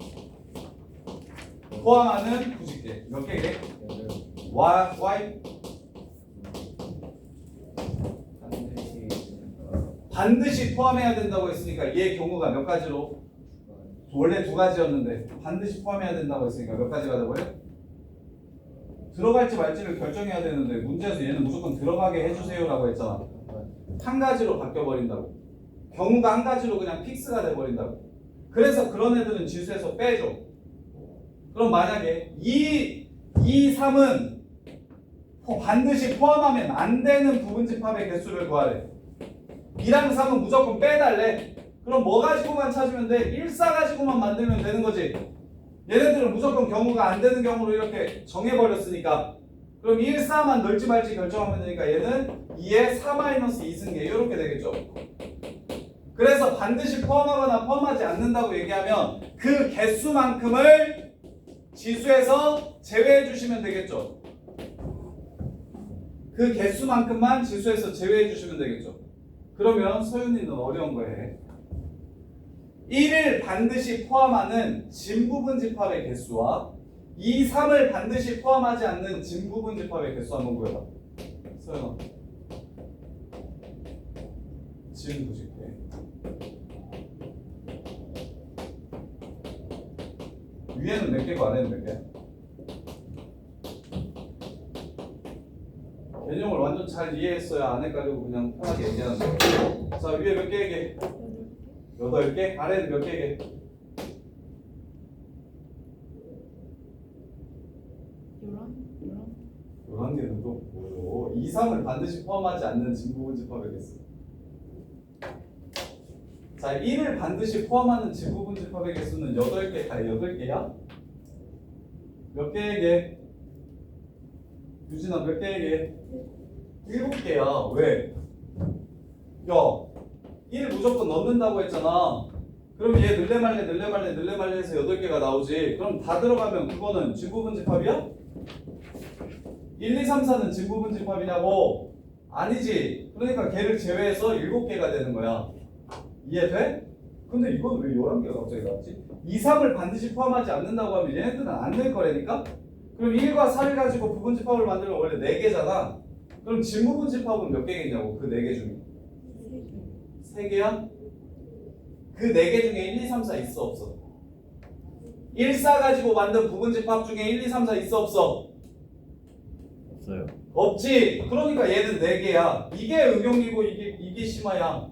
포함하는 90개 몇 개게? y 반드시 포함해야 된다고 했으니까 얘 경우가 몇 가지로? 원래 2가지였는데 반드시 포함해야 된다고 했으니까 몇 가지가 돼버려? 들어갈지 말지를 결정해야 되는데 문제에서 얘는 무조건 들어가게 해주세요 라고 했잖아. 한 가지로 바뀌어버린다고. 경우가 한 가지로 그냥 픽스가 돼버린다고. 그래서 그런 애들은 지수에서 빼줘. 그럼 만약에 2, 3은 반드시 포함하면 안 되는 부분집합의 개수를 구하래. 2랑 3은 무조건 빼달래. 그럼 뭐 가지고만 찾으면 돼? 1, 4 가지고만 만들면 되는 거지. 얘네들은 무조건 경우가 안 되는 경우로 이렇게 정해버렸으니까. 그럼 1, 4만 넣을지 말지 결정하면 되니까 얘는 2에 4-2승계 이렇게 되겠죠. 그래서 반드시 포함하거나 포함하지 않는다고 얘기하면 그 개수만큼을 지수에서 제외해 주시면 되겠죠. 그 개수만큼만 지수에서 제외해 주시면 되겠죠. 그러면 서윤이는 어려운 거예요. 1을 반드시 포함하는 진부분집합의 개수와 2, 3을 반드시 포함하지 않는 진부분집합의 개수 한번 구해봐. 서윤아. 진 90개. 위에는 몇 개고 아래는 몇 개야? 개념을 완전 잘 이해했어야 안 헷갈리고 그냥 편하게 얘기하는 거야. 자, 위에 몇 개에게? 8개? 아래는 몇 개에게? 11개는 또 뭐죠? 2, 3을 반드시 포함하지 않는 진부분집합의 개수. 자, 1을 반드시 포함하는 진부분집합의 개수는 8개, 다 8개야? 몇 개에게? 유진아 몇 개에게? 7개야. 왜? 야, 1을 무조건 넣는다고 했잖아. 그럼 얘 늘레말레 해서 8개가 나오지. 그럼 다 들어가면 그거는 진부분집합이야? 1, 2, 3, 4는 진부분집합이냐고? 아니지. 그러니까 걔를 제외해서 7개가 되는 거야. 이해돼? 근데 이건 왜 11개가 갑자기 나왔지? 2, 3을 반드시 포함하지 않는다고 하면 얘네들은 안 될 거라니까? 그럼 1과 4를 가지고 부분집합을 만들면 원래 4개잖아. 그럼 진부분집합은 몇 개겠냐고, 그 4개 중에. 3개야? 그 4개 중에 1, 2, 3, 4 있어 없어? 1, 4 가지고 만든 부분집합 중에 1, 2, 3, 4 있어 없어? 없어요. 없지. 그러니까 얘는 4개야. 이게 응용이고 이게 심화야.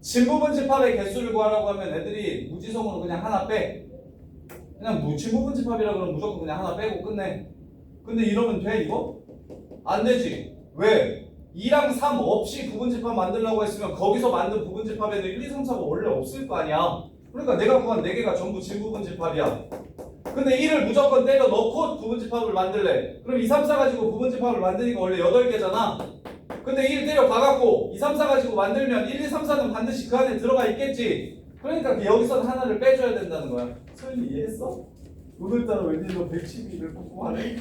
진부분집합의 개수를 구하라고 하면 애들이 무지성으로 그냥 하나 빼. 그냥 진부분집합이라 그러면 무조건 그냥 하나 빼고 끝내. 근데 이러면 돼 이거? 안 되지. 왜? 2랑 3 없이 부분집합 만들려고 했으면 거기서 만든 부분집합에는 1, 2, 3, 4가 원래 없을 거 아니야. 그러니까 내가 구한 4개가 전부 진부분집합이야. 근데 1을 무조건 때려 넣고 부분집합을 만들래. 그럼 2, 3, 4 가지고 부분집합을 만드니까 원래 8개잖아. 근데 1 때려 가갖고 2, 3, 4 가지고 만들면 1, 2, 3, 4는 반드시 그 안에 들어가 있겠지. 그러니까 여기서 하나를 빼줘야 된다는 거야. 소연이 이해했어? 오늘따라 웬일로 112를 꼼꼼하네?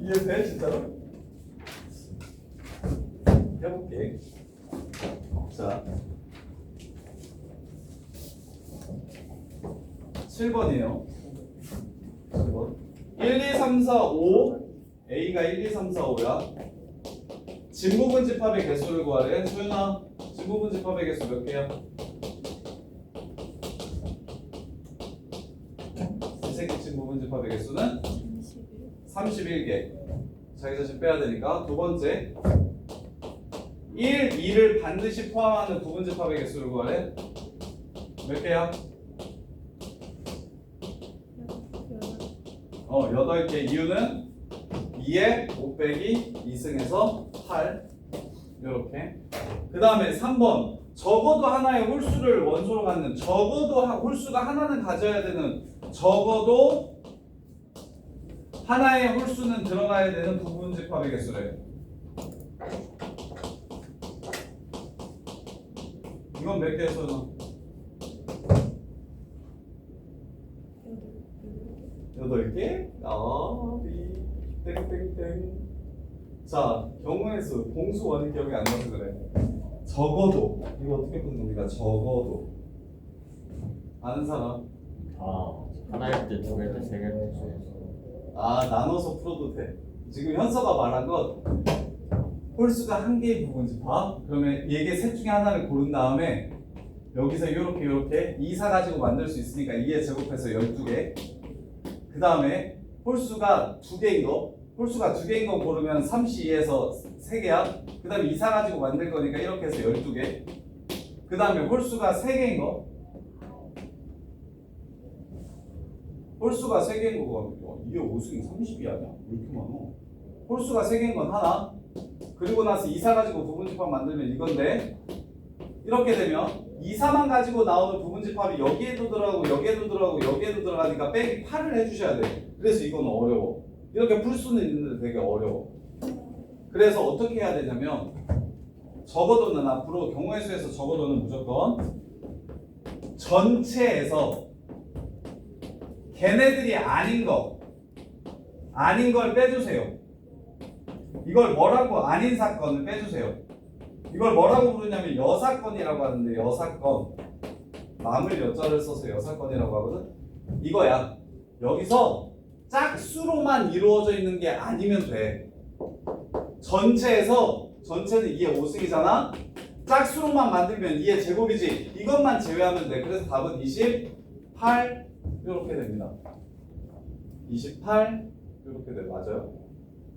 이해돼 진짜로? 해볼게. 자, 7번이에요. 7번. 1, 2, 3, 4, 5. A가 1, 2, 3, 4, 5야. 진부분집합의 개수를 구하래. 소연아, 진부분집합의 개수 몇 개야? 이 새끼 진부분집합의 개수는 31개. 자기 자신 빼야 되니까. 두 번째, 1, 2를 반드시 포함하는 부분집합의 개수를 구하래. 몇 개야? 8개. 이유는 2에 5 빼기 2승에서 8. 이렇게. 그 다음에 3번. 적어도 하나의 홀수를 원소로 갖는, 적어도 홀수가 하나는 가져야 되는, 적어도 하나의 홀수는 들어가야 되는 부분집합의 개수래. 이건 몇 개에서 8개? 땡땡땡. 자, 경우의 수, 공수 원이 기억이 안 나서 그래. 적어도. 이거 어떻게 푸는 겁니까? 적어도. 아는 사람? 하나일 때, 두 개일 때, 세 개일 때. 나눠서 풀어도 돼. 지금 현서가 말한 것, 홀수가 한 개의 부분집합. 그러면 얘게 셋 중에 하나를 고른 다음에 여기서 이렇게 2, 4 가지고 만들 수 있으니까 2에 제곱해서 12개. 그 다음에 홀수가 2개인 거, 홀수가 2개인 거 고르면 32에서 3개야. 그 다음에 2, 4 가지고 만들 거니까 이렇게 해서 12개. 그 다음에 홀수가 3개인 거, 홀수가 3개인 거가 2에 5승이 30이 아니야? 왜 이렇게 많아? 홀수가 3개인 건 하나. 그리고 나서 2, 4 가지고 부분집합 만들면 이건데, 이렇게 되면 2, 4만 가지고 나오는 부분집합이 여기에도 들어가고 여기에도 들어가고 여기에도 들어가니까 빼기 8을 해주셔야 돼. 그래서 이건 어려워. 이렇게 풀 수는 있는데 되게 어려워. 그래서 어떻게 해야 되냐면, 적어도는 앞으로 경우의 수에서 적어도는 무조건 전체에서 걔네들이 아닌 걸 빼주세요. 이걸 뭐라고, 아닌 사건을 빼주세요. 이걸 뭐라고 부르냐면 여사건이라고 하는데, 여사건. 남을 여자를 써서 여사건이라고 하거든. 이거야. 여기서 짝수로만 이루어져 있는 게 아니면 돼. 전체에서, 전체는 2의 5승이잖아. 짝수로만 만들면 2의 제곱이지. 이것만 제외하면 돼. 그래서 답은 28 이렇게 됩니다. 28 이렇게 돼. 맞아요?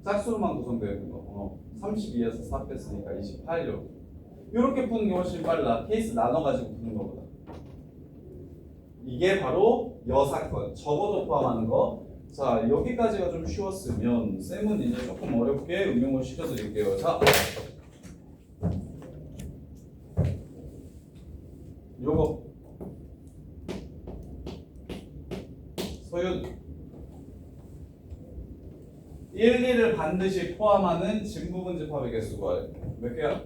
짝수로만 구성되어 있는 거. 32에서 4 뺐으니까 28요. 이렇게 푸는 게 훨씬 빨라. 케이스 나눠가지고 푸는 것보다. 이게 바로 여사건. 적어도 포함하는 거. 자, 여기까지가 좀 쉬웠으면 쌤은 이제 조금 어렵게 응용을 시켜드릴게요. 자, 요거 소윤 1, 2를 반드시 포함하는 진부분집합의 개수 구하래. 몇 개야?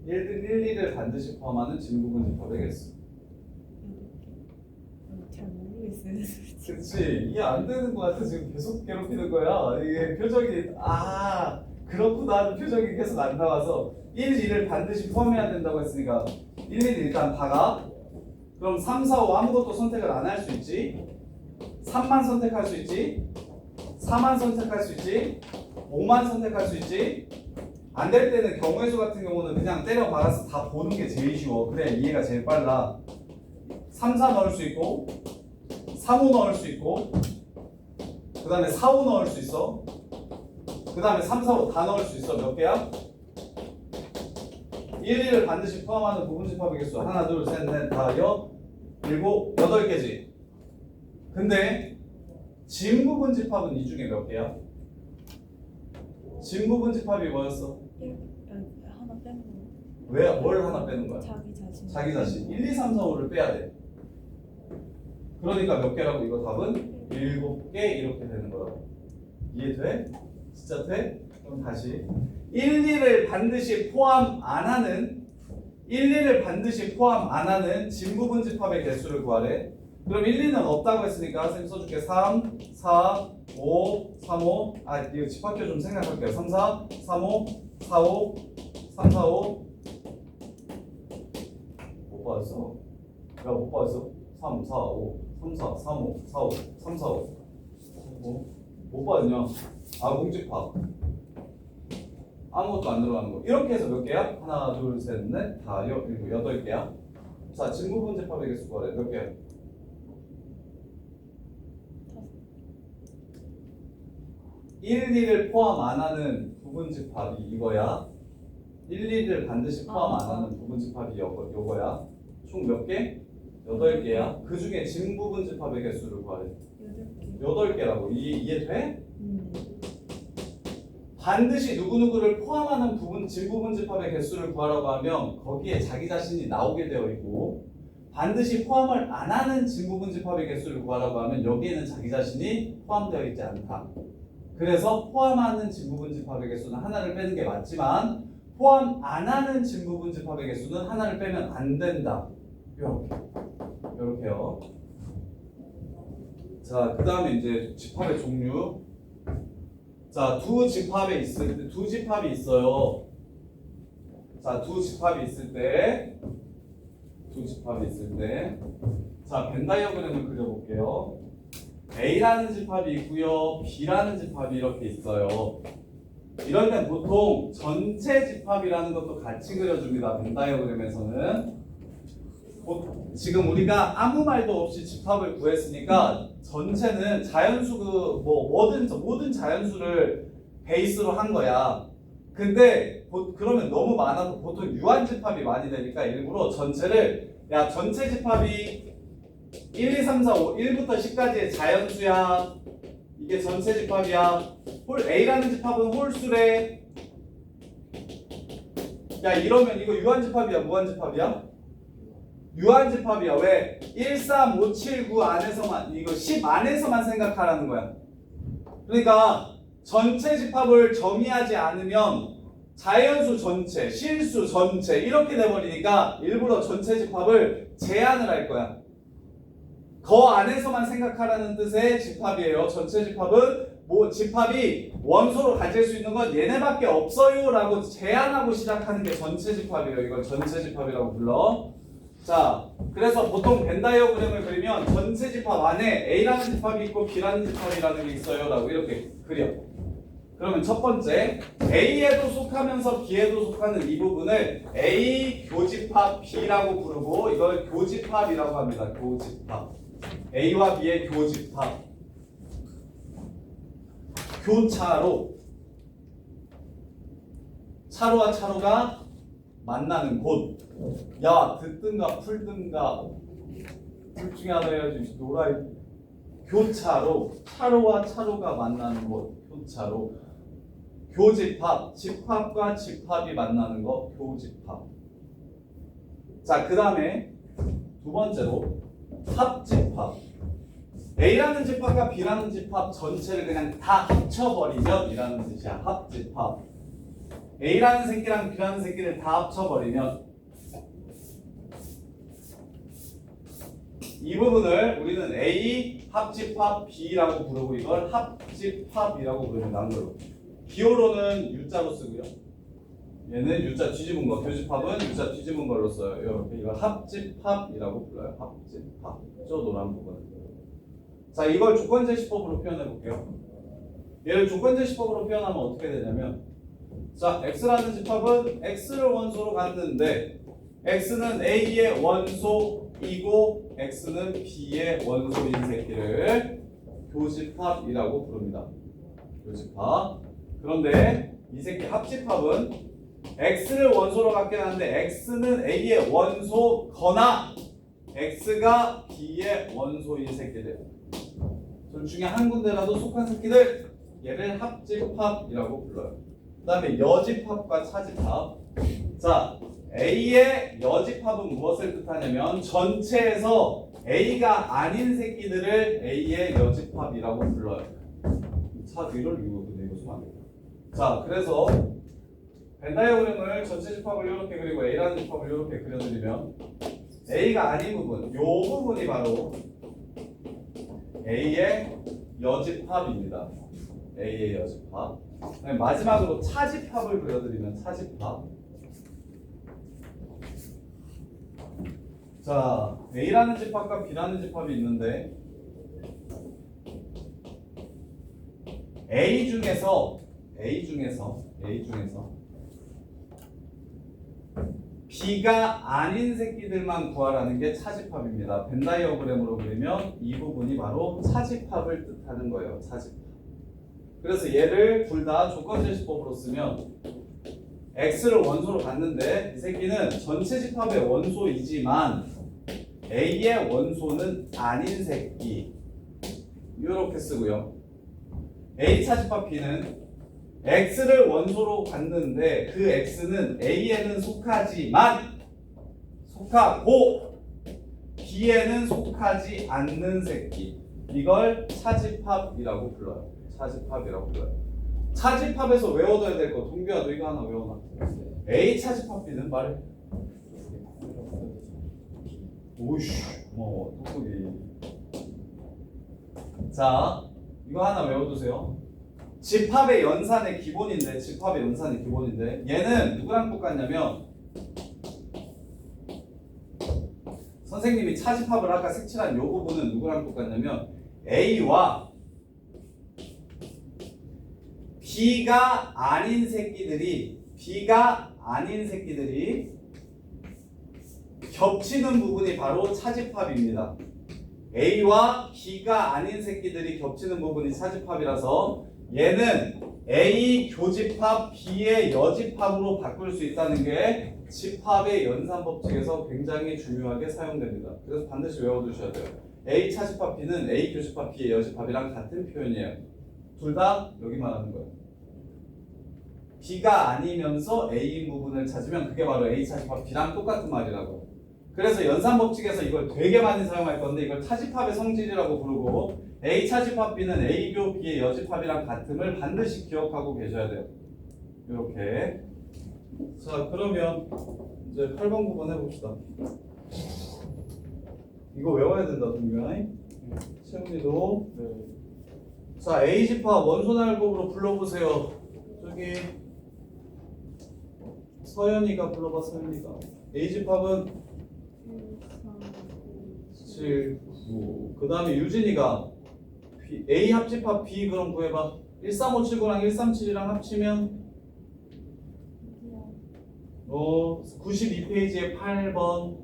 1, 2를 반드시 포함하는 진부분집합의 개수. 잘 모르겠어요. 그치, 이해 안 되는 거 같아. 지금 계속 괴롭히는 거야. 이게 표정이 그렇구나 하는 표정이 계속 안 나와서 1, 2를 반드시 포함해야 된다고 했으니까 1, 2를 일단 다 가. 그럼 3, 4, 5 아무것도 선택을 안 할 수 있지. 3만 선택할 수 있지. 4만 선택할 수 있지. 5만 선택할 수 있지. 안 될 때는 경우의 수 같은 경우는 그냥 때려 박아서 다 보는 게 제일 쉬워. 그래야 이해가 제일 빨라. 3, 4 넣을 수 있고 3, 5 넣을 수 있고 그 다음에 4, 5 넣을 수 있어. 그 다음에 3, 4, 5 다 넣을 수 있어. 몇 개야? 1, 2를 반드시 포함하는 부분집합의 개수 하나, 둘, 셋, 넷, 다, 여, 일곱, 8개지. 근데 진부분집합은 이 중에 몇 개야? 진부분집합이 뭐였어? 하나 빼는 거. 왜? 뭘 하나 빼는 거야? 자기 자신. 자기 자신. 1, 2, 3, 4, 5를 빼야 돼. 그러니까 몇 개라고? 이거 답은 7개 이렇게 되는 거라고. 이해돼? 진짜 돼? 그럼 다시 1, 2를 반드시 포함 안 하는 1, 2를 반드시 포함 안 하는 진부분집합의 개수를 구하래. 그럼 1, 2는 없다고 했으니까 선생님 써줄게. 3, 4, 5, 3, 5 이거 집합표 좀 생각할게요. 3, 4, 3, 5, 4, 5 3, 4, 5 못 봤어? 야, 못 봤어? 3, 4, 5 3, 4, 3, 5 4, 5 3, 4, 5 못 봤냐? 공집합 아무것도 안 들어가는 거. 이렇게 해서 몇 개야? 하나, 둘, 셋, 넷, 다, 여, 일곱, 8개야. 자, 진부분집합의 개수 구하래. 몇 개야? 1, 2를 포함 안 하는 부분집합이 이거야. 1, 2를 반드시 포함 안 하는 부분집합이 요거야. 총 몇 개? 8개야. 그 중에 진부분 집합의 개수를 구하래. 8개. 8개라고. 이해돼? 음. 반드시 누구누구를 포함하는 부분, 진부분 집합의 개수를 구하라고 하면 거기에 자기 자신이 나오게 되어 있고, 반드시 포함을 안 하는 진부분 집합의 개수를 구하라고 하면 여기에는 자기 자신이 포함되어 있지 않다. 그래서 포함하는 진부분 집합의 개수는 하나를 빼는 게 맞지만 포함 안 하는 진부분 집합의 개수는 하나를 빼면 안 된다. 이렇게요. 자, 그 다음에 이제 집합의 종류. 자, 두 집합이 있어요. 자, 두 집합이 있을 때, 자, 벤 다이어그램을 그려볼게요. A라는 집합이 있고요, B라는 집합이 이렇게 있어요. 이럴 땐 보통 전체 집합이라는 것도 같이 그려줍니다. 벤 다이어그램에서는. 지금 우리가 아무 말도 없이 집합을 구했으니까 전체는 자연수 모든 자연수를 베이스로 한 거야. 근데 그러면 너무 많아서 보통 유한 집합이 많이 되니까 일부러 전체를 전체 집합이 1, 2, 3, 4, 5 1부터 10까지의 자연수야. 이게 전체 집합이야. A라는 집합은 홀수래. 이러면 이거 유한 집합이야, 무한 집합이야? 유한 집합이야. 왜? 1, 3, 5, 7, 9 안에서만, 이거 10 안에서만 생각하라는 거야. 그러니까 전체 집합을 정의하지 않으면 자연수 전체, 실수 전체 이렇게 돼버리니까 일부러 전체 집합을 제한을 할 거야. 그 안에서만 생각하라는 뜻의 집합이에요. 전체 집합은 집합이 원소로 가질 수 있는 건 얘네밖에 없어요 라고 제한하고 시작하는 게 전체 집합이에요. 이걸 전체 집합이라고 불러. 자, 그래서 보통 벤 다이어그램을 그리면 전체 집합 안에 A라는 집합이 있고 B라는 집합이라는 게 있어요 라고 이렇게 그려. 그러면 첫 번째, A에도 속하면서 B에도 속하는 이 부분을 A 교집합 B라고 부르고 이걸 교집합이라고 합니다. 교집합. A와 B의 교집합. 교차로. 차로와 차로가 만나는 곳. 야, 듣든가 풀든가 둘 중에 하나 해야지. 노라이. 교차로. 차로와 차로가 만나는 곳. 교차로. 교집합. 집합과 집합이 만나는 거. 교집합. 자, 그 다음에 두 번째로 합집합. A라는 집합과 B라는 집합 전체를 그냥 다 합쳐버리면 이라는 뜻이야. 합집합. A라는 새끼랑 B라는 새끼를 다 합쳐버리면 이 부분을 우리는 A 합집합 B라고 부르고 이걸 합집합이라고 부르는 단어로. 기호로는 U자로 쓰고요. 얘는 U자 뒤집은 거. 교집합은 U자 뒤집은 걸로 써요. 이렇게 이걸 합집합이라고 불러요. 합집합. 저 노란 부분. 자, 이걸 조건제시법으로 표현해 볼게요. 얘를 조건제시법으로 표현하면 어떻게 되냐면, 자, X라는 집합은 X를 원소로 갖는데 X는 A의 원소이고 X는 B의 원소인 새끼를 교집합이라고 부릅니다. 교집합. 그런데 이 새끼 합집합은 X를 원소로 갖긴 하는데 X는 A의 원소거나 X가 B의 원소인 새끼들. 둘 중에 한 군데라도 속한 새끼들, 얘를 합집합이라고 불러요. 그 다음에 여집합과 차집합. 자, A의 여집합은 무엇을 뜻하냐면 전체에서 A가 아닌 새끼들을 A의 여집합이라고 불러요. 이걸 이거 쓰면 안 돼요. 자, 그래서 벤 다이어그램을 전체 집합을 이렇게 그리고 A라는 집합을 이렇게 그려드리면 A가 아닌 부분, 이 부분이 바로 A의 여집합입니다. A의 여집합. 마지막으로 차집합을 그려드리면 차집합. 자, A라는 집합과 B라는 집합이 있는데 A 중에서 B가 아닌 새끼들만 구하라는 게 차집합입니다. 벤 다이어그램으로 그리면 이 부분이 바로 차집합을 뜻하는 거예요. 차집합. 그래서 얘를 둘 다 조건제시법으로 쓰면 X를 원소로 갖는데 이 새끼는 전체 집합의 원소이지만 A의 원소는 아닌 새끼 이렇게 쓰고요. A 차집합 B는 X를 원소로 갖는데 그 X는 A에는 속하고 B에는 속하지 않는 새끼. 이걸 차집합이라고 불러요. 차집합이라고 불러요. 차집합에서 외워둬야 될 거. 동규야 너 이거 하나 외워놔. A 차집합 B는 말해. 오이씨 고마워 똑똑이. 자 이거 하나 외워두세요. 집합의 연산의 기본인데 얘는 누구랑 똑같냐면 선생님이 차집합을 아까 색칠한 요 부분은 누구랑 똑같냐면 A와 B가 아닌 새끼들이 겹치는 부분이 바로 차집합입니다. A와 B가 아닌 새끼들이 겹치는 부분이 차집합이라서 얘는 A 교집합 B의 여집합으로 바꿀 수 있다는 게 집합의 연산법칙에서 굉장히 중요하게 사용됩니다. 그래서 반드시 외워두셔야 돼요. A 차집합 B는 A 교집합 B의 여집합이랑 같은 표현이에요. 둘 다 여기만 하는 거예요. B가 아니면서 A인 부분을 찾으면 그게 바로 A 차집합 B랑 똑같은 말이라고요. 그래서 연산법칙에서 이걸 되게 많이 사용할 건데 이걸 차집합의 성질이라고 부르고 A 차집합 B는 A교 B의 여집합이랑 같음을 반드시 기억하고 계셔야 돼요. 이렇게. 자 그러면 이제 8번 구분 해봅시다. 이거 외워야 된다 동규야. 채훈이도. 자 A 집합 원소날법으로 불러보세요. 저기 서연이가 불러봐. 서연이가. A 집합은 7, 9. 그 다음에 유진이가 A 합집합 B 그럼 구해봐. 13579랑 137이랑 합치면 92페이지에 8번.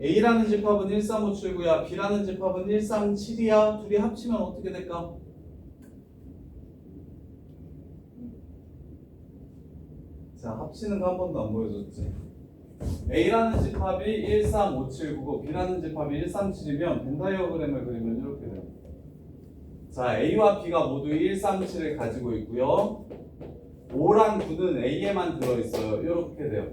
A라는 집합은 13579야. B라는 집합은 137이야. 둘이 합치면 어떻게 될까? 자 합치는 거 한 번도 안 보여줬지. A라는 집합이 13579고 B라는 집합이 137이면 벤다이어그램을 그리면 이렇게 돼요. 자 A와 B가 모두 137을 가지고 있고요. 5랑 9는 A에만 들어있어요. 이렇게 돼요.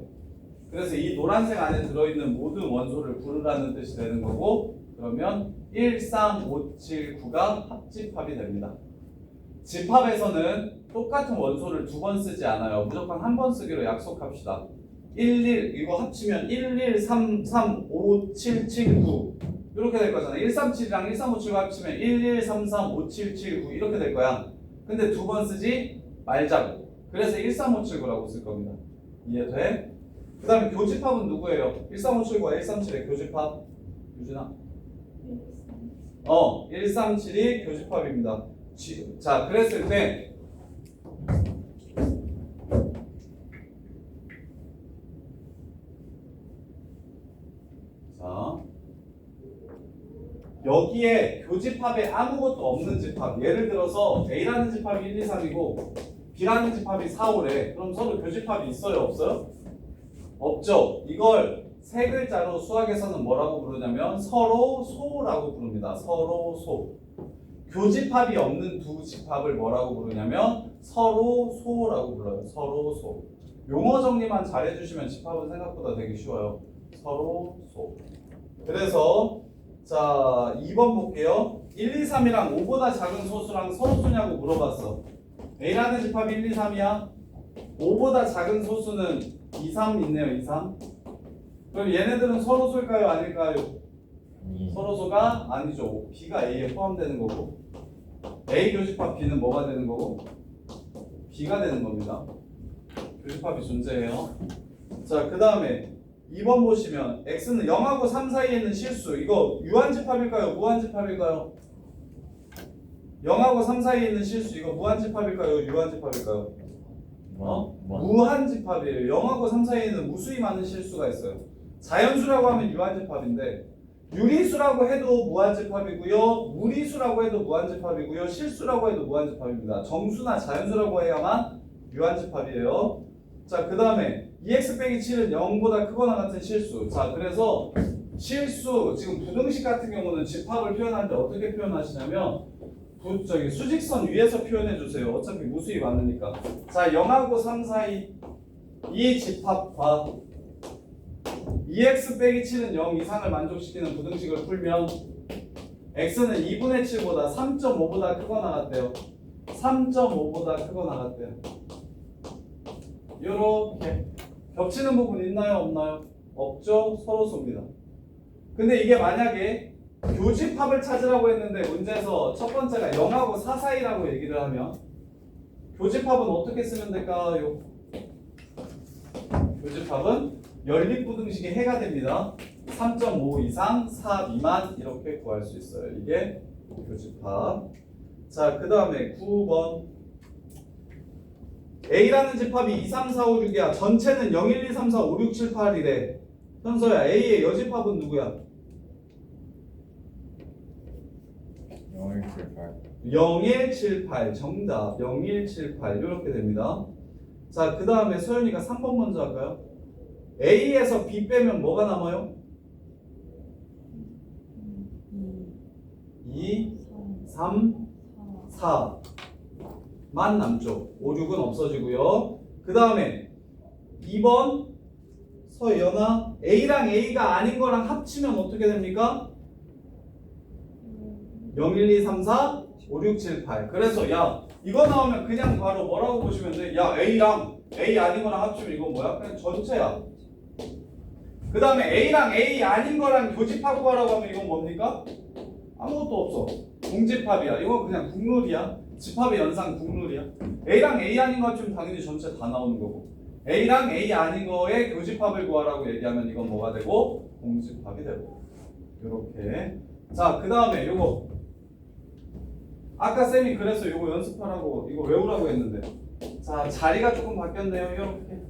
그래서 이 노란색 안에 들어있는 모든 원소를 부르라는 뜻이 되는 거고 그러면 13579가 합집합이 됩니다. 집합에서는 똑같은 원소를 두 번 쓰지 않아요. 무조건 한 번 쓰기로 약속합시다. 11 이거 합치면 113357779 이렇게 될 거잖아. 137이랑 13579 합치면 113357779 이렇게 될 거야. 근데 두 번 쓰지 말자고. 그래서 13579라고 쓸 겁니다. 이해돼? 그 다음에 교집합은 누구예요? 13579와 137의 교집합. 유진아. 137이 교집합입니다. 자, 그랬을 때 여기에 교집합에 아무것도 없는 집합 예를 들어서 A라는 집합이 1, 2, 3이고 B라는 집합이 4, 5래. 그럼 서로 교집합이 있어요? 없어요? 없죠. 이걸 세 글자로 수학에서는 뭐라고 부르냐면 서로 소라고 부릅니다. 서로 소. 교집합이 없는 두 집합을 뭐라고 부르냐면 서로 소라고 불러요. 서로 소. 용어 정리만 잘 해주시면 집합은 생각보다 되게 쉬워요. 서로 소. 그래서 자 2번 볼게요. 1, 2, 3이랑 5보다 작은 소수랑 서로 소냐고 물어봤어. A라는 집합이 1, 2, 3이야. 5보다 작은 소수는 2, 3 있네요. 2, 3. 그럼 얘네들은 서로 소일까요? 아닐까요? 서로 소가 아니죠. B가 A에 포함되는 거고 A 교집합 B는 뭐가 되는 거고? B가 되는 겁니다. 교집합이 존재해요. 자, 그 다음에 2번 보시면 X는 0하고 3 사이에 있는 실수. 이거 유한집합일까요? 무한집합일까요? 0하고 3 사이에 있는 실수. 이거 무한집합일까요? 유한집합일까요? 무한집합이에요. 0하고 3 사이에 있는 무수히 많은 실수가 있어요. 자연수라고 하면 유한집합인데 유리수라고 해도 무한집합이고요. 무리수라고 해도 무한집합이고요. 실수라고 해도 무한집합입니다. 정수나 자연수라고 해야만 유한집합이에요. 자, 그 다음에 2x 빼기 7은 0보다 크거나 같은 실수. 자, 그래서 실수, 지금 부등식 같은 경우는 집합을 표현할 때 어떻게 표현하시냐면 수직선 위에서 표현해 주세요. 어차피 무수히 많으니까. 자, 0하고 3 사이 이 집합과 2x 빼기 7은 0 이상을 만족시키는 부등식을 풀면 x는 2분의 7보다 3.5보다 크거나 같대요. 3.5보다 크거나 같대요. 요렇게 겹치는 부분 있나요? 없나요? 없죠? 서로 쏩니다. 근데 이게 만약에 교집합을 찾으라고 했는데 문제에서 첫 번째가 0하고 4 사이라고 얘기를 하면 교집합은 어떻게 쓰면 될까요? 교집합은 연립부등식의 해가 됩니다. 3.5 이상 4 미만 이렇게 구할 수 있어요. 이게 교집합. 자, 그 다음에 9번 A라는 집합이 2, 3, 4, 5, 6이야. 전체는 0, 1, 2, 3, 4, 5, 6, 7, 8이래. 현서야, A의 여집합은 누구야? 0178. 0178 정답 0178 이렇게 됩니다. 자, 그 다음에 소연이가 3번 먼저 할까요? A에서 B 빼면 뭐가 남아요? 2, 3, 4 만 남죠. 5, 6은 없어지고요. 그 다음에 2번 서연아 A랑 A가 아닌 거랑 합치면 어떻게 됩니까? 0, 1, 2, 3, 4, 5, 6, 7, 8 그래서 야 이거 나오면 그냥 바로 뭐라고 보시면 돼? 야 A랑 A 아닌 거랑 합치면 이건 뭐야? 그냥 전체야. 그 다음에 A랑 A 아닌 거랑 교집합 하라고 하면 이건 뭡니까? 아무것도 없어. 공집합이야. 이건 그냥 국룰이야. 집합의 연상 국룰이야. A랑 A 아닌 거 합치면 당연히 전체 다 나오는 거고 A랑 A 아닌 거에 교집합을 구하라고 얘기하면 이건 뭐가 되고? 공집합이 되고 이렇게. 자, 그 다음에 요거 아까 쌤이 그래서 요거 연습하라고 이거 외우라고 했는데 자, 자리가 조금 바뀌었네요. 이렇게.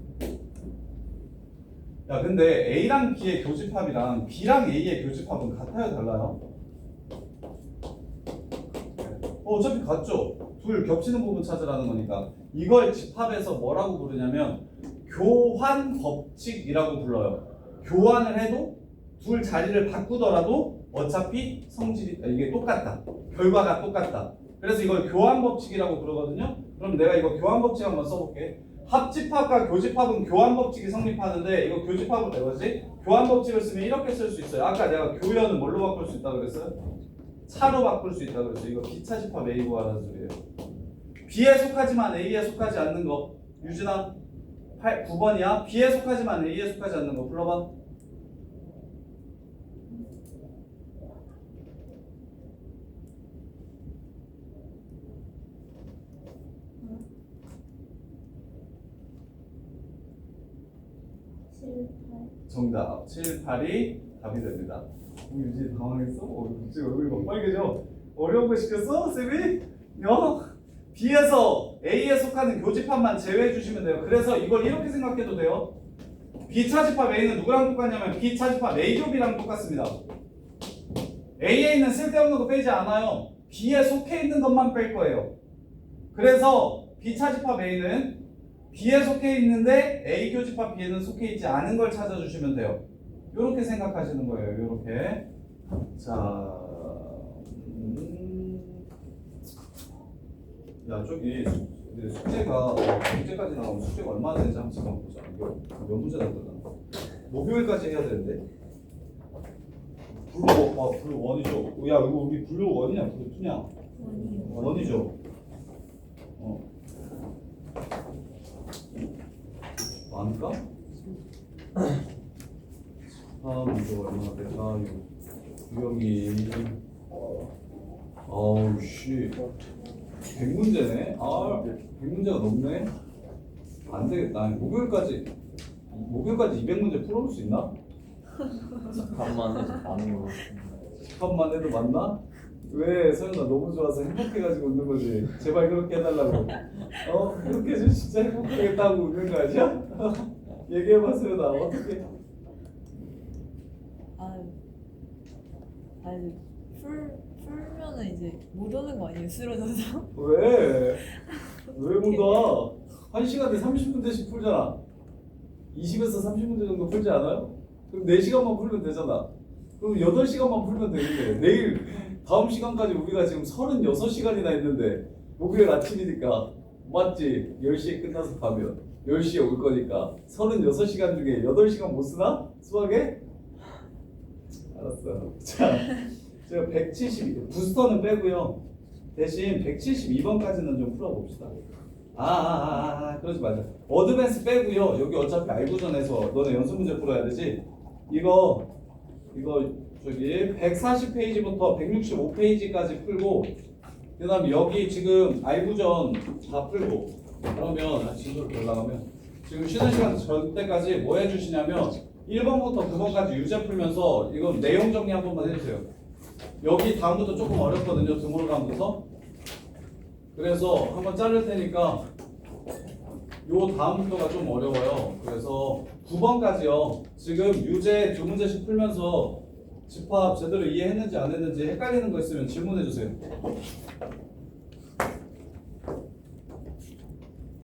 야, 근데 A랑 B의 교집합이랑 B랑 A의 교집합은 같아요? 달라요? 어차피 같죠? 둘 겹치는 부분 찾으라는 거니까 이걸 집합해서 뭐라고 부르냐면 교환 법칙이라고 불러요. 교환을 해도 둘 자리를 바꾸더라도 어차피 성질이 이게 똑같다. 결과가 똑같다. 그래서 이걸 교환 법칙이라고 부르거든요. 그럼 내가 이거 교환 법칙 한번 써볼게. 합집합과 교집합은 교환 법칙이 성립하는데 이거 교집합은 뭐지? 교환 법칙을 쓰면 이렇게 쓸 수 있어요. 아까 내가 교연은 뭘로 바꿀 수 있다고 그랬어요? 차로 바꿀 수 있다고 그랬어요. 이거 B차 집합 A 구하라는 소리예요. B에 속하지만 A에 속하지 않는 거. 유진아 9번이야. B에 속하지만 A에 속하지 않는 거 불러봐. 정답 7, 8이 답이 됩니다. 유진이 당황했어? 갑자기 얼굴이 막 빨개져. 어려운 거 시켰어? 쌤이? 야, B에서 A에 속하는 교집합만 제외해 주시면 돼요. 그래서 이걸 이렇게 생각해도 돼요. B차 집합 A는 누구랑 똑같냐면 B차 집합 A교비랑 똑같습니다. A에 있는 쓸데없는 거 빼지 않아요. B에 속해 있는 것만 뺄 거예요. 그래서 B차 집합 A는 B에 속해 있는데 A 교집합 B에는 속해 있지 않은 걸 찾아주시면 돼요. 이렇게 생각하시는 거예요. 이렇게. 자, 야 저기 숙제가 언제까지 나오면 숙제가 얼마나 되는지 한번 잠깐 보자. 이거 몇 문제 남았나? 목요일까지 해야 되는데. 블루 원이죠. 야 이거 우리 블루 원이냐 블루 투냐? 원이죠. 많을까? 문제가 얼마나 될까? 유형이 아우 씨 100문제네? 100문제가 넘네? 안 되겠다. 아니, 목요일까지 200문제 풀어볼 수 있나? 집합만 해서 많은 거. 집합만 해도 맞나? 왜 서연아 너무 좋아서 행복해가지고 웃는 거지? 제발 그렇게 해달라고. 그렇게 해서 진짜 행복하겠다고 웃는 거 아니야? 얘기해봐 서연아 어떻게? 풀면은 이제 못 오는 거 아니에요? 쓰러져서? 왜 못 와? 1시간에 30분대씩 풀잖아. 20에서 30문제 정도 풀지 않아요? 그럼 4시간만 풀면 되잖아. 그럼 8시간만 풀면 되겠네. 내일 다음 시간까지 우리가 지금 36시간이나 했는데 목요일 아침이니까 맞지? 10시에 끝나서 가면 10시에 올 거니까 36시간 중에 8시간 못 쓰나? 수학에? 알았어. 자, 제가 172 부스터는 빼고요. 대신 172번까지는 좀 풀어봅시다. 그러지 말자. 어드밴스 빼고요. 여기 어차피 알고전에서 너네 연습 문제 풀어야 되지. 이거 저기 140페이지부터 165페이지까지 풀고 그다음에 여기 지금 알고전 다 풀고 그러면 진도를 올라가면 지금 쉬는 시간 전 때까지 뭐 해주시냐면 1번부터 9번까지 유제 풀면서 이거 내용 정리 한 번만 해주세요. 여기 다음부터 조금 어렵거든요. 드물감부터. 그래서 한번 자를 테니까 요 다음부터가 좀 어려워요. 그래서 9번까지요. 지금 유제 2문제씩 풀면서 집합 제대로 이해했는지 안 했는지 헷갈리는 거 있으면 질문해 주세요.